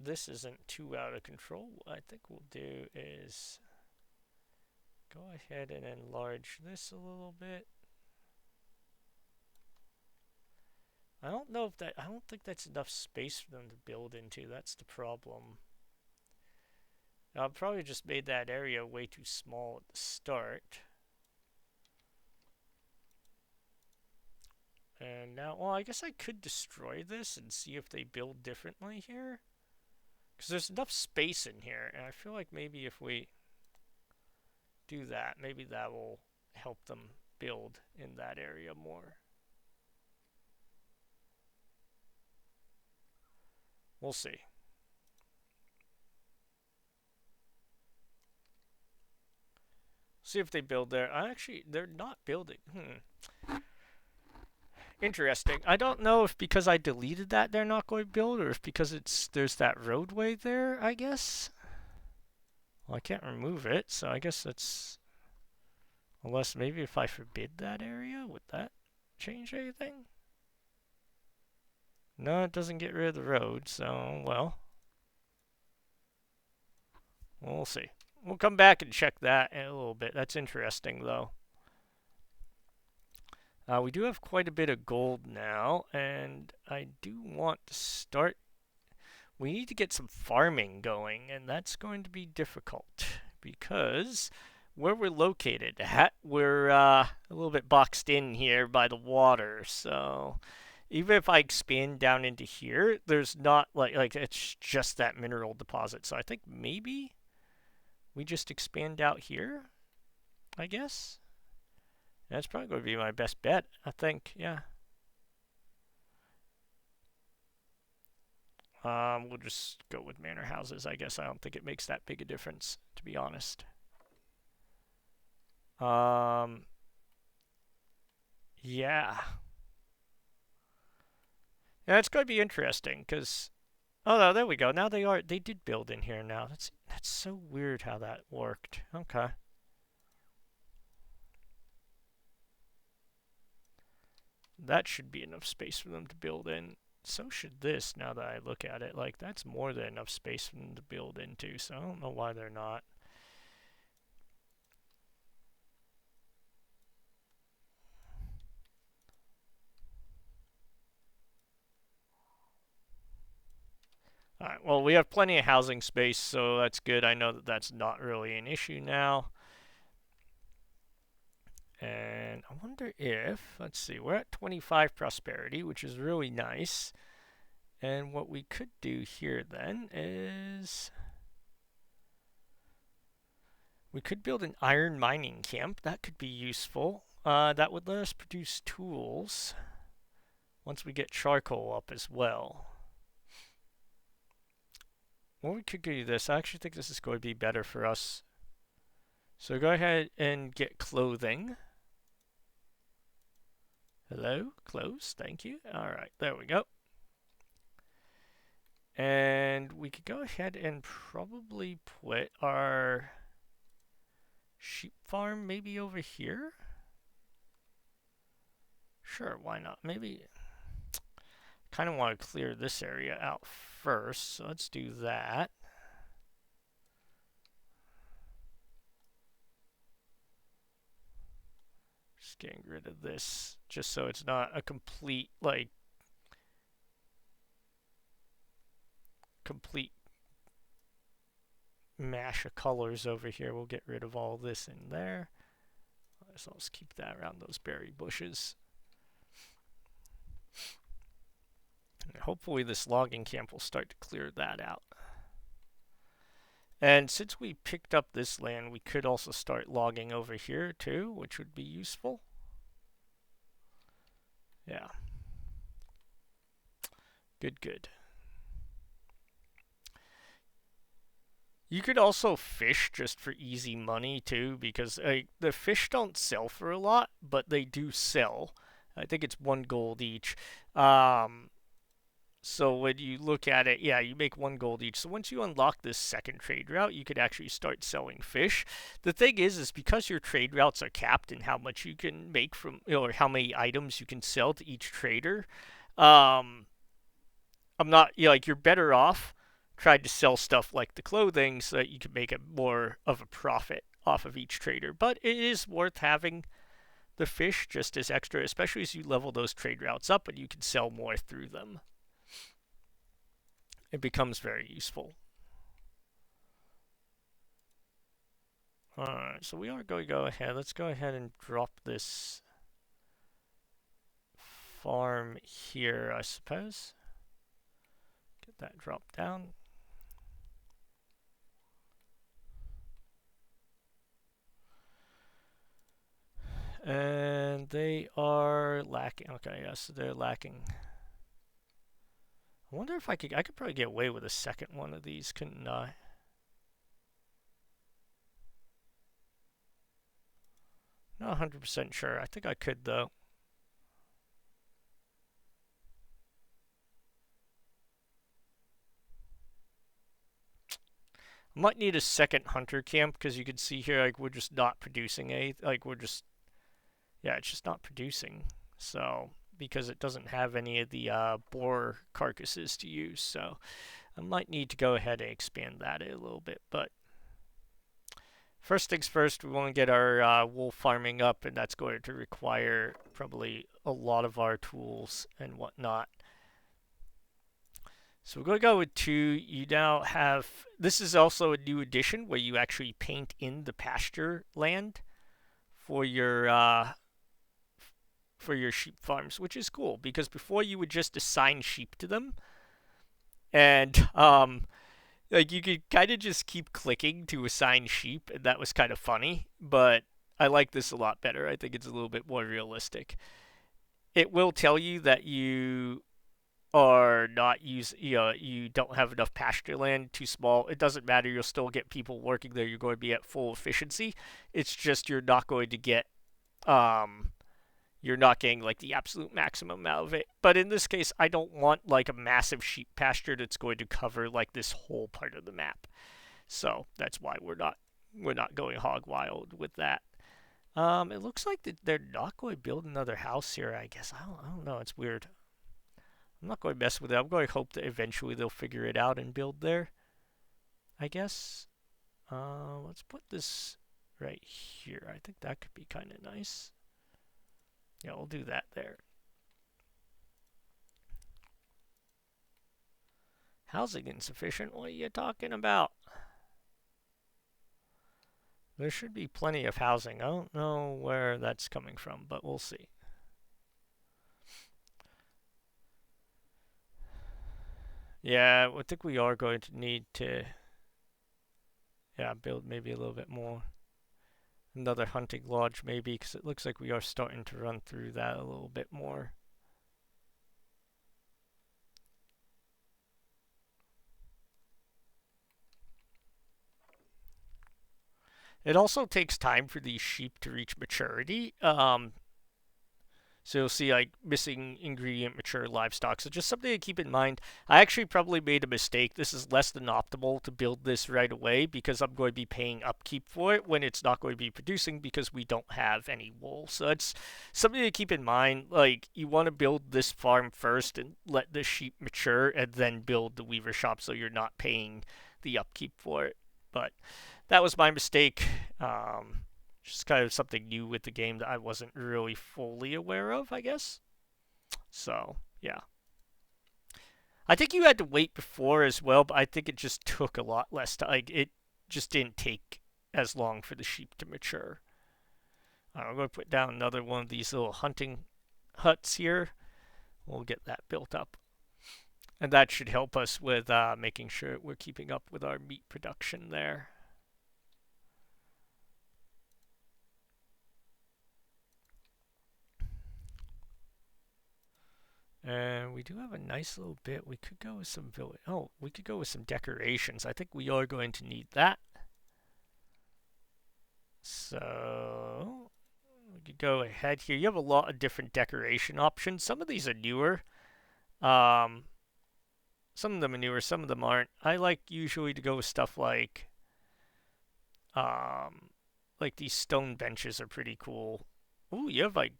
This isn't too out of control. What I think we'll do is go ahead and enlarge this a little bit. I don't know if that, I don't think that's enough space for them to build into. That's the problem. I probably just made that area way too small at the start. And now, well, I guess I could destroy this and see if they build differently here. Because there's enough space in here, and I feel like maybe if we do that, maybe that will help them build in that area more. We'll see. See if they build there. They're not building. Interesting. I don't know if because I deleted that they're not going to build, or if because there's that roadway there, I guess. Well, I can't remove it, so I guess that's... Unless maybe if I forbid that area, would that change anything? No, it doesn't get rid of the road, so, well, we'll see. We'll come back and check that in a little bit. That's interesting, though. We do have quite a bit of gold now, and I do want to start... We need to get some farming going, and that's going to be difficult, because where we're located at, we're a little bit boxed in here by the water, so... Even if I expand down into here, there's not like it's just that mineral deposit. So I think maybe we just expand out here, I guess. That's probably going to be my best bet, I think, yeah. We'll just go with manor houses, I guess. I don't think it makes that big a difference, to be honest. Yeah. Yeah, it's going to be interesting, because... Oh, no, there we go. Now they did build in here now. That's so weird how that worked. Okay. That should be enough space for them to build in. So should this, now that I look at it. Like, that's more than enough space for them to build into, so I don't know why they're not. Alright, well, we have plenty of housing space, so that's good. I know that that's not really an issue now. And I wonder if, let's see, we're at 25 prosperity, which is really nice. And what we could do here then is... We could build an iron mining camp. That could be useful. That would let us produce tools once we get charcoal up as well. Well, we could do this. I actually think this is going to be better for us. So go ahead and get clothing. Hello? Clothes. Thank you. Alright, there we go. And we could go ahead and probably put our sheep farm maybe over here. Sure, why not? Maybe... Kind of want to clear this area out first, so let's do that. Just getting rid of this, just so it's not a complete, like, complete mash of colors over here. We'll get rid of all this in there. So let's keep that around those berry bushes. And hopefully this logging camp will start to clear that out. And since we picked up this land, we could also start logging over here too, which would be useful. Yeah. Good, good. You could also fish just for easy money too, because the fish don't sell for a lot, but they do sell. I think it's 1 gold each. So when you look at it, yeah, you make 1 gold each. So once you unlock this second trade route, you could actually start selling fish. The thing is because your trade routes are capped in how much you can make from, or how many items you can sell to each trader, I'm not, like, you're better off trying to sell stuff like the clothing so that you can make more of a profit off of each trader. But it is worth having the fish just as extra, especially as you level those trade routes up and you can sell more through them. It becomes very useful. Alright, so we are going to go ahead. Let's go ahead and drop this farm here, I suppose. Get that dropped down. And they are lacking. Okay, yes, they're lacking. I wonder if I could probably get away with a second one of these, couldn't I? Not 100% sure. I think I could, though. Might need a second hunter camp because you can see here like we're just not producing a like we're just yeah it's just not producing. So because it doesn't have any of the boar carcasses to use, so I might need to go ahead and expand that a little bit. But first things first, we want to get our wool farming up, and that's going to require probably a lot of our tools and whatnot. So we're going to go with 2. You now have, this is also a new addition where you actually paint in the pasture land for your sheep farms, which is cool because before you would just assign sheep to them, and like you could kind of just keep clicking to assign sheep, and that was kind of funny. But I like this a lot better. I think it's a little bit more realistic. It will tell you that you are not you don't have enough pasture land, too small. It doesn't matter. You'll still get people working there. You're going to be at full efficiency. It's just you're not going to get um you're not getting like the absolute maximum out of it. But in this case, I don't want like a massive sheep pasture that's going to cover like this whole part of the map. So that's why we're not going hog wild with that. It looks like that they're not going to build another house here. I guess I don't know. It's weird. I'm not going to mess with it. I'm going to hope that eventually they'll figure it out and build there. I guess. Let's put this right here. I think that could be kind of nice. Yeah, we'll do that there. Housing insufficient? What are you talking about? There should be plenty of housing. I don't know where that's coming from, but we'll see. Yeah, I think we are going to need to, yeah, build maybe a little bit more. Another hunting lodge maybe, because it looks like we are starting to run through that a little bit more. It also takes time for these sheep to reach maturity. So you'll see like missing ingredient mature livestock. So just something to keep in mind. I actually probably made a mistake. This is less than optimal to build this right away because I'm going to be paying upkeep for it when it's not going to be producing because we don't have any wool. So that's something to keep in mind. Like you want to build this farm first and let the sheep mature and then build the weaver shop so you're not paying the upkeep for it. But that was my mistake. Just kind of something new with the game that I wasn't really fully aware of, I guess. So, yeah. I think you had to wait before as well, but I think it just took a lot less time. Like, it just didn't take as long for the sheep to mature. I'm going to put down another one of these little hunting huts here. We'll get that built up. And that should help us with making sure we're keeping up with our meat production there. And we do have a nice little bit. We could go with some village. Oh, we could go with some decorations. I think we are going to need that. So we could go ahead here. You have a lot of different decoration options. Some of these are newer. Um, some of them are newer. Some of them aren't. I like usually to go with stuff um, like these stone benches are pretty cool. Ooh, you have like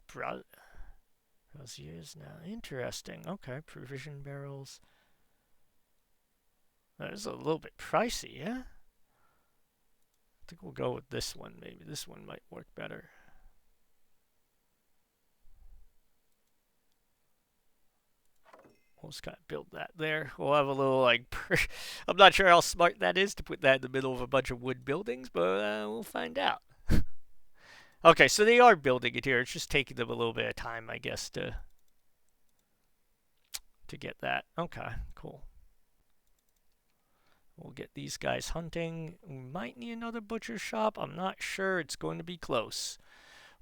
those years now. Interesting. Okay, provision barrels. That is a little bit pricey, yeah? I think we'll go with this one, maybe. This one might work better. We'll just kind of build that there. We'll have a little, like, I'm not sure how smart that is to put that in the middle of a bunch of wood buildings, but we'll find out. Okay, so they are building it here. It's just taking them a little bit of time, I guess, to get that. Okay, cool. We'll get these guys hunting. We might need another butcher shop. I'm not sure. It's going to be close.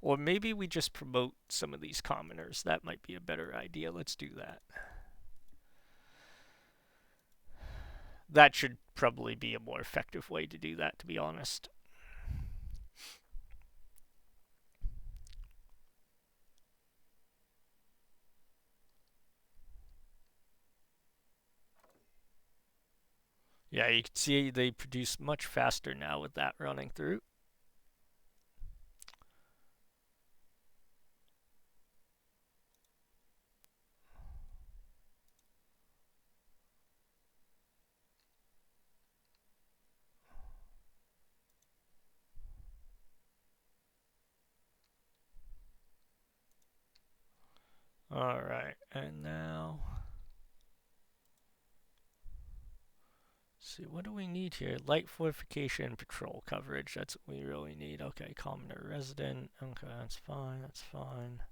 Or maybe we just promote some of these commoners. That might be a better idea. Let's do that. That should probably be a more effective way to do that, to be honest. Yeah, you can see they produce much faster now with that running through. Alright, and now... Let's see, what do we need here? Light fortification and patrol coverage. That's what we really need. Okay, commoner resident. Okay, that's fine, that's fine.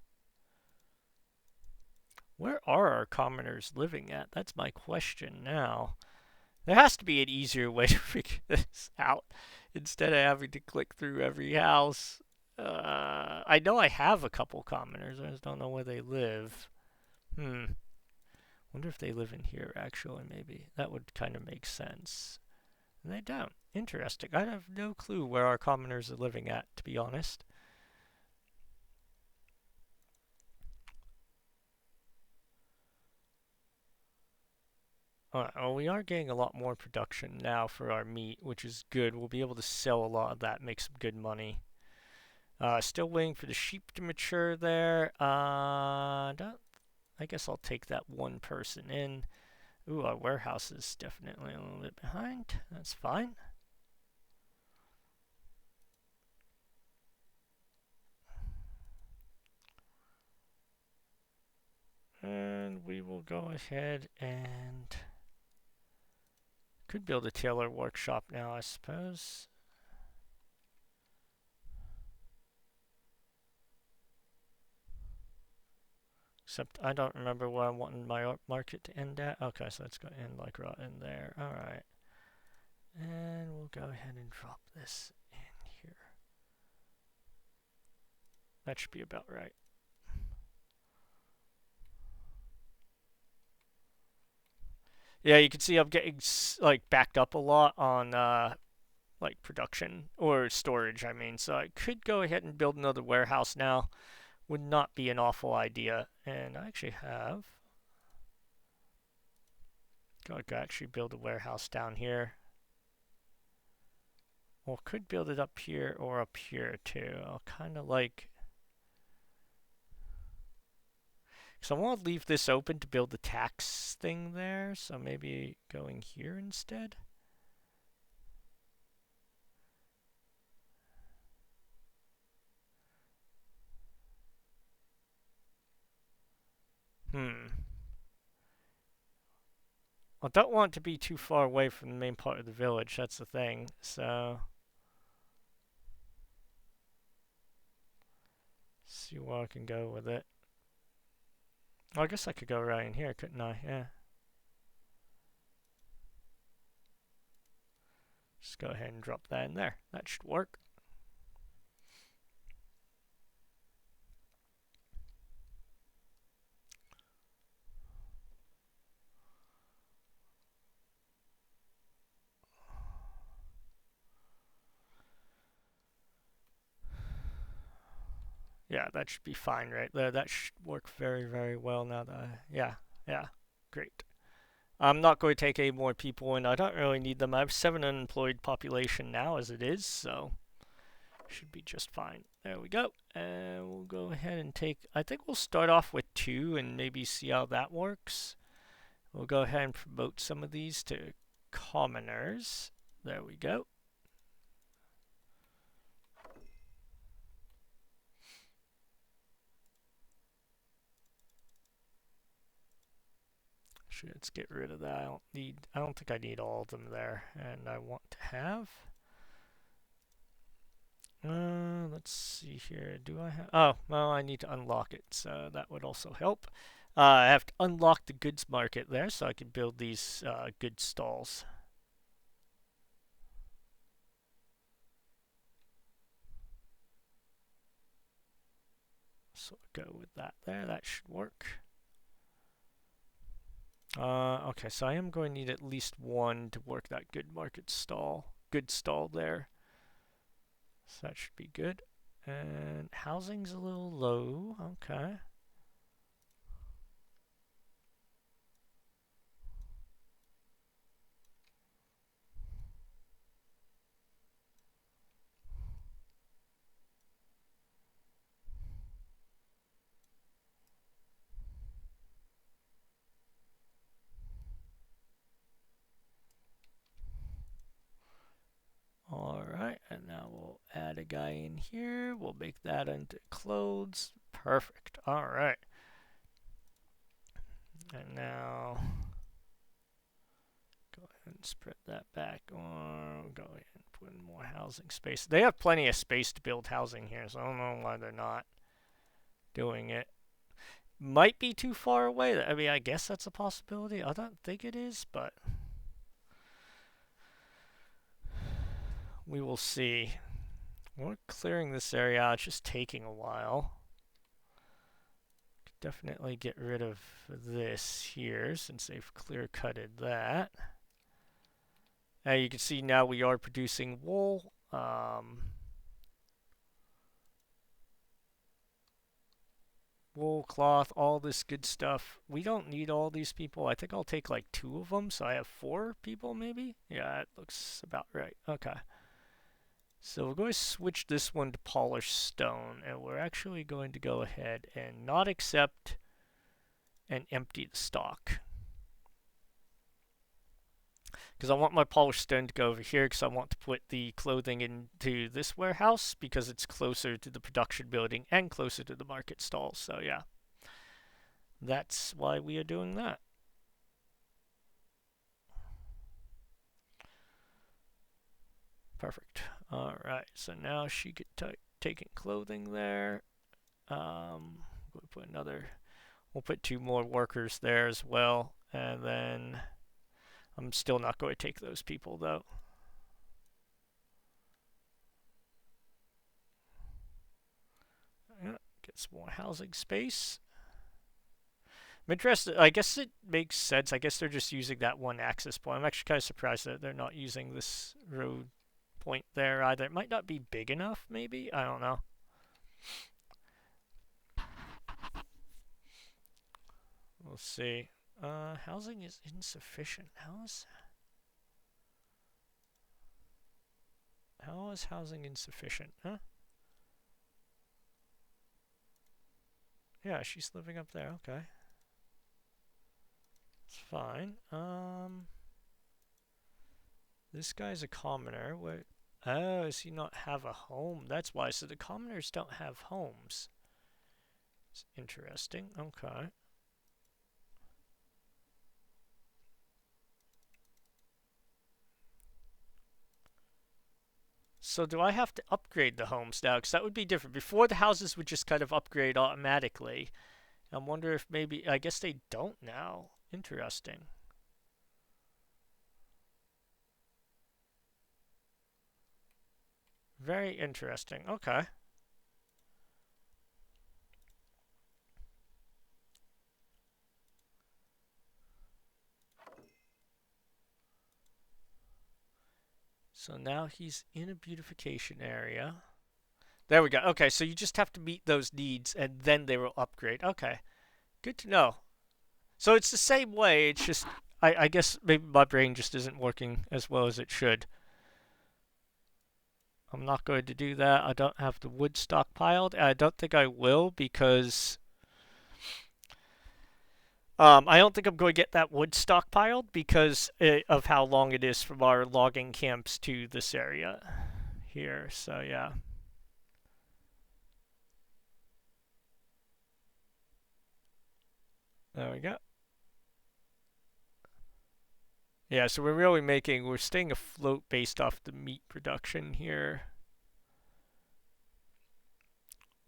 Where are our commoners living at? That's my question now. There has to be an easier way to figure this out instead of having to click through every house. I know I have a couple commoners. I just don't know where they live. Wonder if they live in here, actually, maybe. That would kind of make sense. And they don't. Interesting. I have no clue where our commoners are living at, to be honest. Alright, well, we are getting a lot more production now for our meat, which is good. We'll be able to sell a lot of that, make some good money. Still waiting for the sheep to mature there. I guess I'll take that one person in. Ooh, our warehouse is definitely a little bit behind. That's fine. And we will go ahead and... Could build a tailor workshop now, I suppose. Except I don't remember where I wanted my market to end at. Okay, so let's go in like right in there. Alright. And we'll go ahead and drop this in here. That should be about right. Yeah, you can see I'm getting like backed up a lot on like production or storage, I mean. So I could go ahead and build another warehouse now. Would not be an awful idea. And I actually have... I could actually build a warehouse down here. Well, could build it up here or up here too. I'll kind of like... So I want to leave this open to build the tax thing there. So maybe going here instead. I don't want it to be too far away from the main part of the village. That's the thing. So... see where I can go with it. Well, I guess I could go right in here, couldn't I? Yeah. Just go ahead and drop that in there. That should work. Yeah, that should be fine right there. That should work very, very well now that yeah, great. I'm not going to take any more people in. I don't really need them. I have 7 unemployed population now as it is, so should be just fine. There we go. And we'll go ahead and take... I think we'll start off with 2 and maybe see how that works. We'll go ahead and promote some of these to commoners. There we go. Let's get rid of that. I don't think I need all of them there. And I want to have... let's see here. Do I have... Oh, well, I need to unlock it, so that would also help. I have to unlock the goods market there so I can build these goods stalls. So go with that there. That should work. Okay, so I am going to need at least 1 to work that good stall there. So that should be good. And housing's a little low. Okay. a guy in here. We'll make that into clothes. Perfect. All right. And now go ahead and spread that back. Or go ahead and put in more housing space. They have plenty of space to build housing here, so I don't know why they're not doing it. Might be too far away. I mean, I guess that's a possibility. I don't think it is, but we will see. We're clearing this area out. It's just taking a while. Could definitely get rid of this here since they've clear-cutted that. Now you can see now we are producing wool. Wool, cloth, all this good stuff. We don't need all these people. I think I'll take like 2 of them, so I have 4 people maybe? Yeah, it looks about right. Okay. So we're going to switch this one to polished stone, and we're actually going to go ahead and not accept and empty the stock. Because I want my polished stone to go over here because I want to put the clothing into this warehouse because it's closer to the production building and closer to the market stalls. So yeah, that's why we are doing that. Perfect. All right, so now she could taking clothing there. We'll put another. We'll put 2 more workers there as well, and then I'm still not going to take those people though. Yeah, get some more housing space. I'm interested. I guess it makes sense. I guess they're just using that one access point. I'm actually kind of surprised that they're not using this road point there either. It might not be big enough, maybe? I don't know. We'll see. Housing is insufficient. How is housing insufficient? Huh? Yeah, she's living up there. Okay. It's fine. This guy's a commoner. What? Oh, does he not have a home? That's why. So the commoners don't have homes. It's interesting. Okay. So do I have to upgrade the homes now? Because that would be different. Before, the houses would just kind of upgrade automatically. I wonder if maybe... I guess they don't now. Interesting. Very interesting. Okay. So now he's in a beautification area. There we go. Okay, so you just have to meet those needs and then they will upgrade. Okay. Good to know. So it's the same way, it's just... I guess maybe my brain just isn't working as well as it should. I'm not going to do that. I don't have the wood stockpiled. I don't think I will because... I don't think I'm going to get that wood stockpiled because of how long it is from our logging camps to this area here. So yeah. There we go. Yeah, so we're staying afloat based off the meat production here.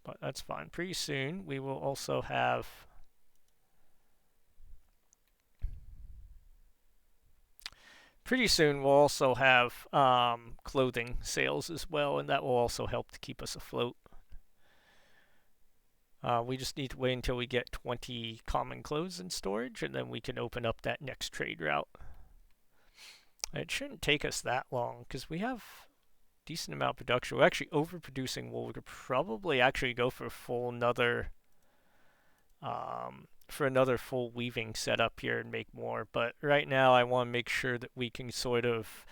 But that's fine. Pretty soon we will also have... Pretty soon we'll also have clothing sales as well, and that will also help to keep us afloat. We just need to wait until we get 20 common clothes in storage, and then we can open up that next trade route. It shouldn't take us that long, because we have a decent amount of production. We're actually overproducing wool. We could probably actually go for another full weaving setup here and make more. But right now I want to make sure that we can sort of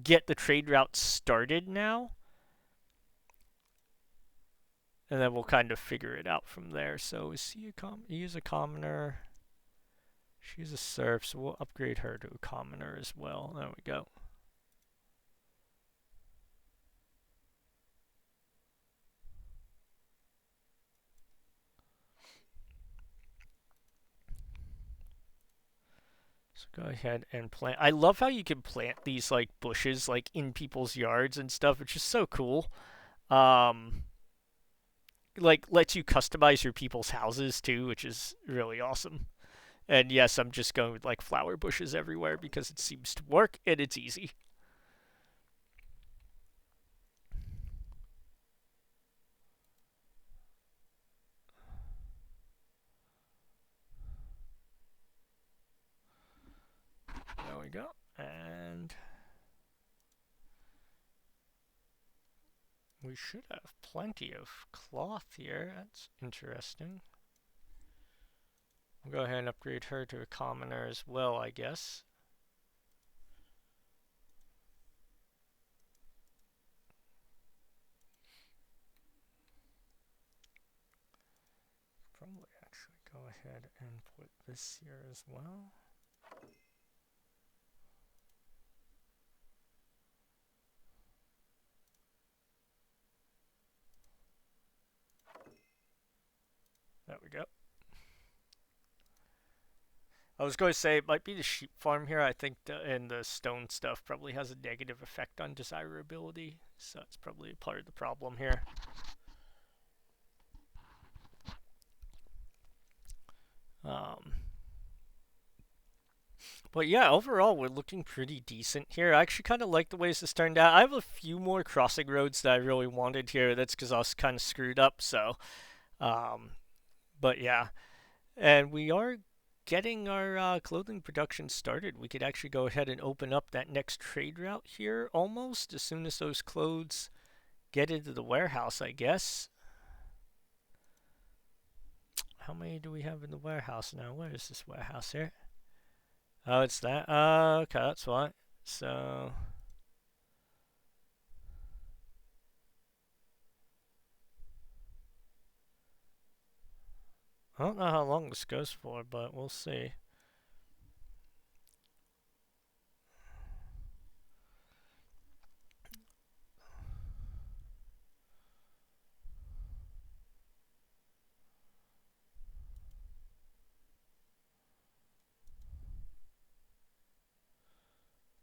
get the trade route started now. And then we'll kind of figure it out from there. So is he is a commoner. She's a serf, so we'll upgrade her to a commoner as well. There we go. So go ahead and plant. I love how you can plant these like bushes like in people's yards and stuff. It's just so cool. Um, like lets you customize your people's houses too, which is really awesome. And yes, I'm just going with like flower bushes everywhere because it seems to work and it's easy. There we go. And we should have plenty of cloth here. That's interesting. We'll go ahead and upgrade her to a commoner as well, I guess. Probably actually go ahead and put this here as well. There we go. I was going to say it might be the sheep farm here. I think and the stone stuff probably has a negative effect on desirability, so that's probably part of the problem here. Um, but yeah, overall we're looking pretty decent here. I actually kind of like the ways this turned out. I have a few more crossing roads that I really wanted here. That's because I was kind of screwed up. So, um, but yeah, and we are getting our clothing production started. We could actually go ahead and open up that next trade route here almost as soon as those clothes get into the warehouse, I guess. How many do we have in the warehouse now? Where is this warehouse here? Oh, it's that. Okay, that's why. So, I don't know how long this goes for, but we'll see.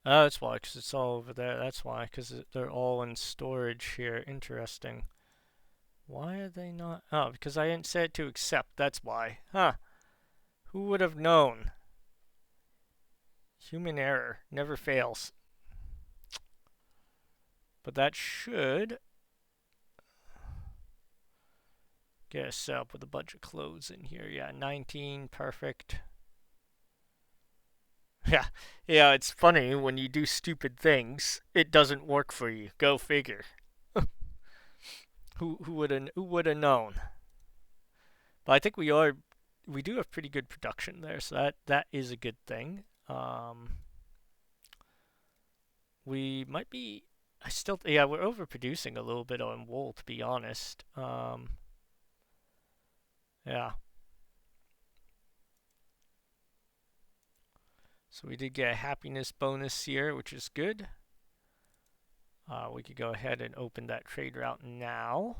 Oh, that's why, because it's all over there. That's why, because they're all in storage here. Interesting. Why are they not? Oh, because I didn't set it to accept. That's why. Huh. Who would have known? Human error never fails. But that should get us set up with a bunch of clothes in here. Yeah, 19. Perfect. Yeah, yeah, it's funny when you do stupid things, it doesn't work for you. Go figure. Who would have known? But I think we do have pretty good production there, so that is a good thing. We might be. I still yeah, we're overproducing a little bit on wool to be honest. Yeah. So we did get a happiness bonus here, which is good. We could go ahead and open that trade route now.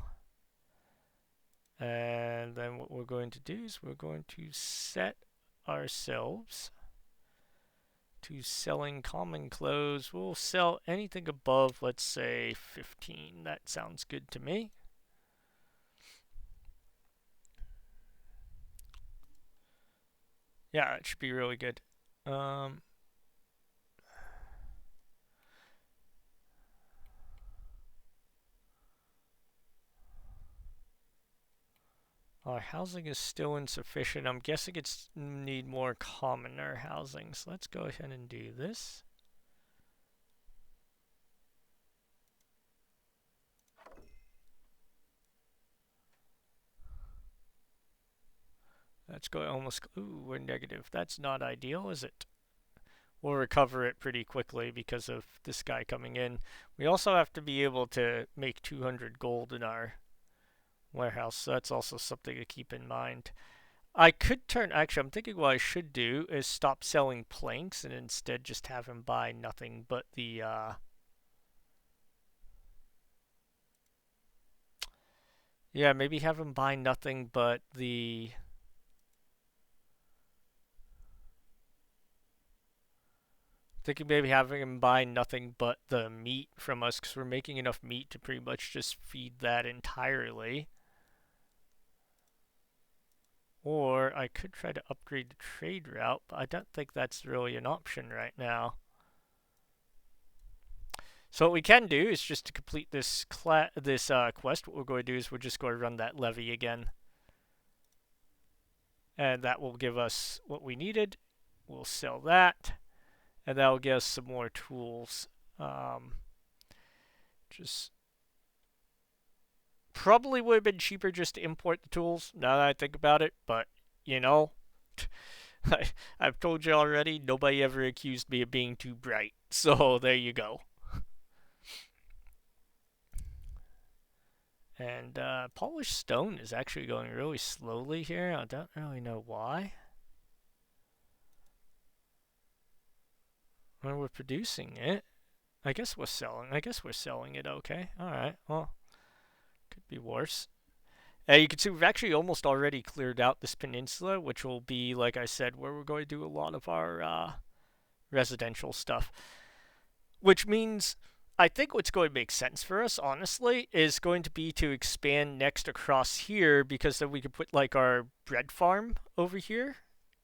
And then what we're going to do is we're going to set ourselves to selling common clothes. We'll sell anything above, let's say, 15. That sounds good to me. Yeah, it should be really good. Um, our housing is still insufficient. I'm guessing it's need more commoner housing. So let's go ahead and do this. Let's go almost. Ooh, we're negative. That's not ideal, is it? We'll recover it pretty quickly because of this guy coming in. We also have to be able to make 200 gold in our warehouse, so that's also something to keep in mind. I could turn. Actually, I'm thinking what I should do is stop selling planks and instead just have him buy nothing but the. Yeah, maybe have him buy nothing but the Thinking maybe having him buy nothing but the meat from us, because we're making enough meat to pretty much just feed that entirely. Or I could try to upgrade the trade route, but I don't think that's really an option right now. So what we can do is just to complete this quest, what we're going to do is we're just going to run that levy again. And that will give us what we needed. We'll sell that. And that will give us some more tools. Just probably would have been cheaper just to import the tools, now that I think about it. But, you know, I've told you already, nobody ever accused me of being too bright. So there you go. And polished stone is actually going really slowly here. I don't really know why. When we're producing it, I guess we're selling it okay. Alright, well, could be worse. You can see we've actually almost already cleared out this peninsula, which will be, like I said, where we're going to do a lot of our residential stuff. Which means I think what's going to make sense for us, honestly, is going to be to expand next across here, because then we can put like our bread farm over here,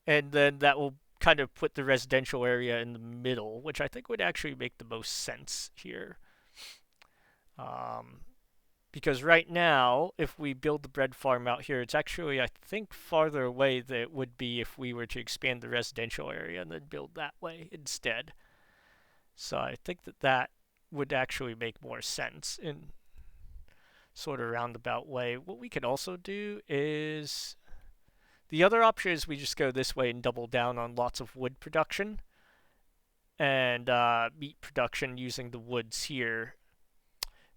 and then that will kind of put the residential area in the middle, which I think would actually make the most sense here. Because right now, if we build the bread farm out here, it's actually, I think, farther away than it would be if we were to expand the residential area and then build that way instead. So I think that that would actually make more sense in sort of roundabout way. What we could also do is, the other option is we just go this way and double down on lots of wood production and meat production using the woods here.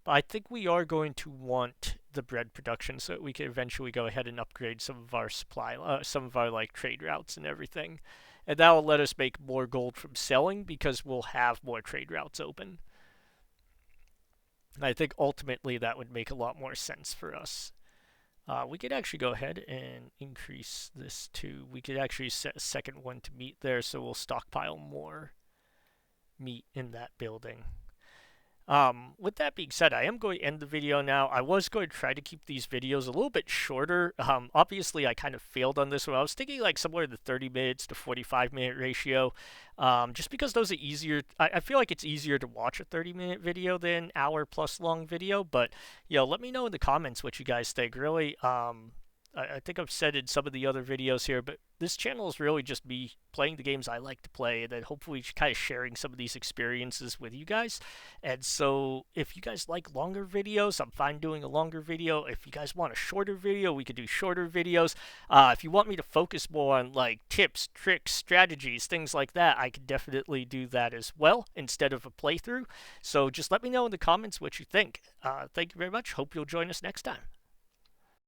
But I think we are going to want the bread production so that we can eventually go ahead and upgrade some of our some of our like trade routes and everything. And that will let us make more gold from selling because we'll have more trade routes open. And I think ultimately that would make a lot more sense for us. We could actually go ahead and increase this to, we could actually set a second one to meat there, so we'll stockpile more meat in that building. With that being said, I am going to end the video now. I was going to try to keep these videos a little bit shorter. Obviously, I kind of failed on this one. I was thinking like somewhere in the 30 minutes to 45-minute ratio, just because those are easier. I feel like it's easier to watch a 30-minute video than hour-plus long video, but, you know, let me know in the comments what you guys think. Really, I think I've said in some of the other videos here, but this channel is really just me playing the games I like to play and then hopefully kind of sharing some of these experiences with you guys. And so if you guys like longer videos, I'm fine doing a longer video. If you guys want a shorter video, we could do shorter videos. If you want me to focus more on like tips, tricks, strategies, things like that, I could definitely do that as well instead of a playthrough. So just let me know in the comments what you think. Thank you very much. Hope you'll join us next time.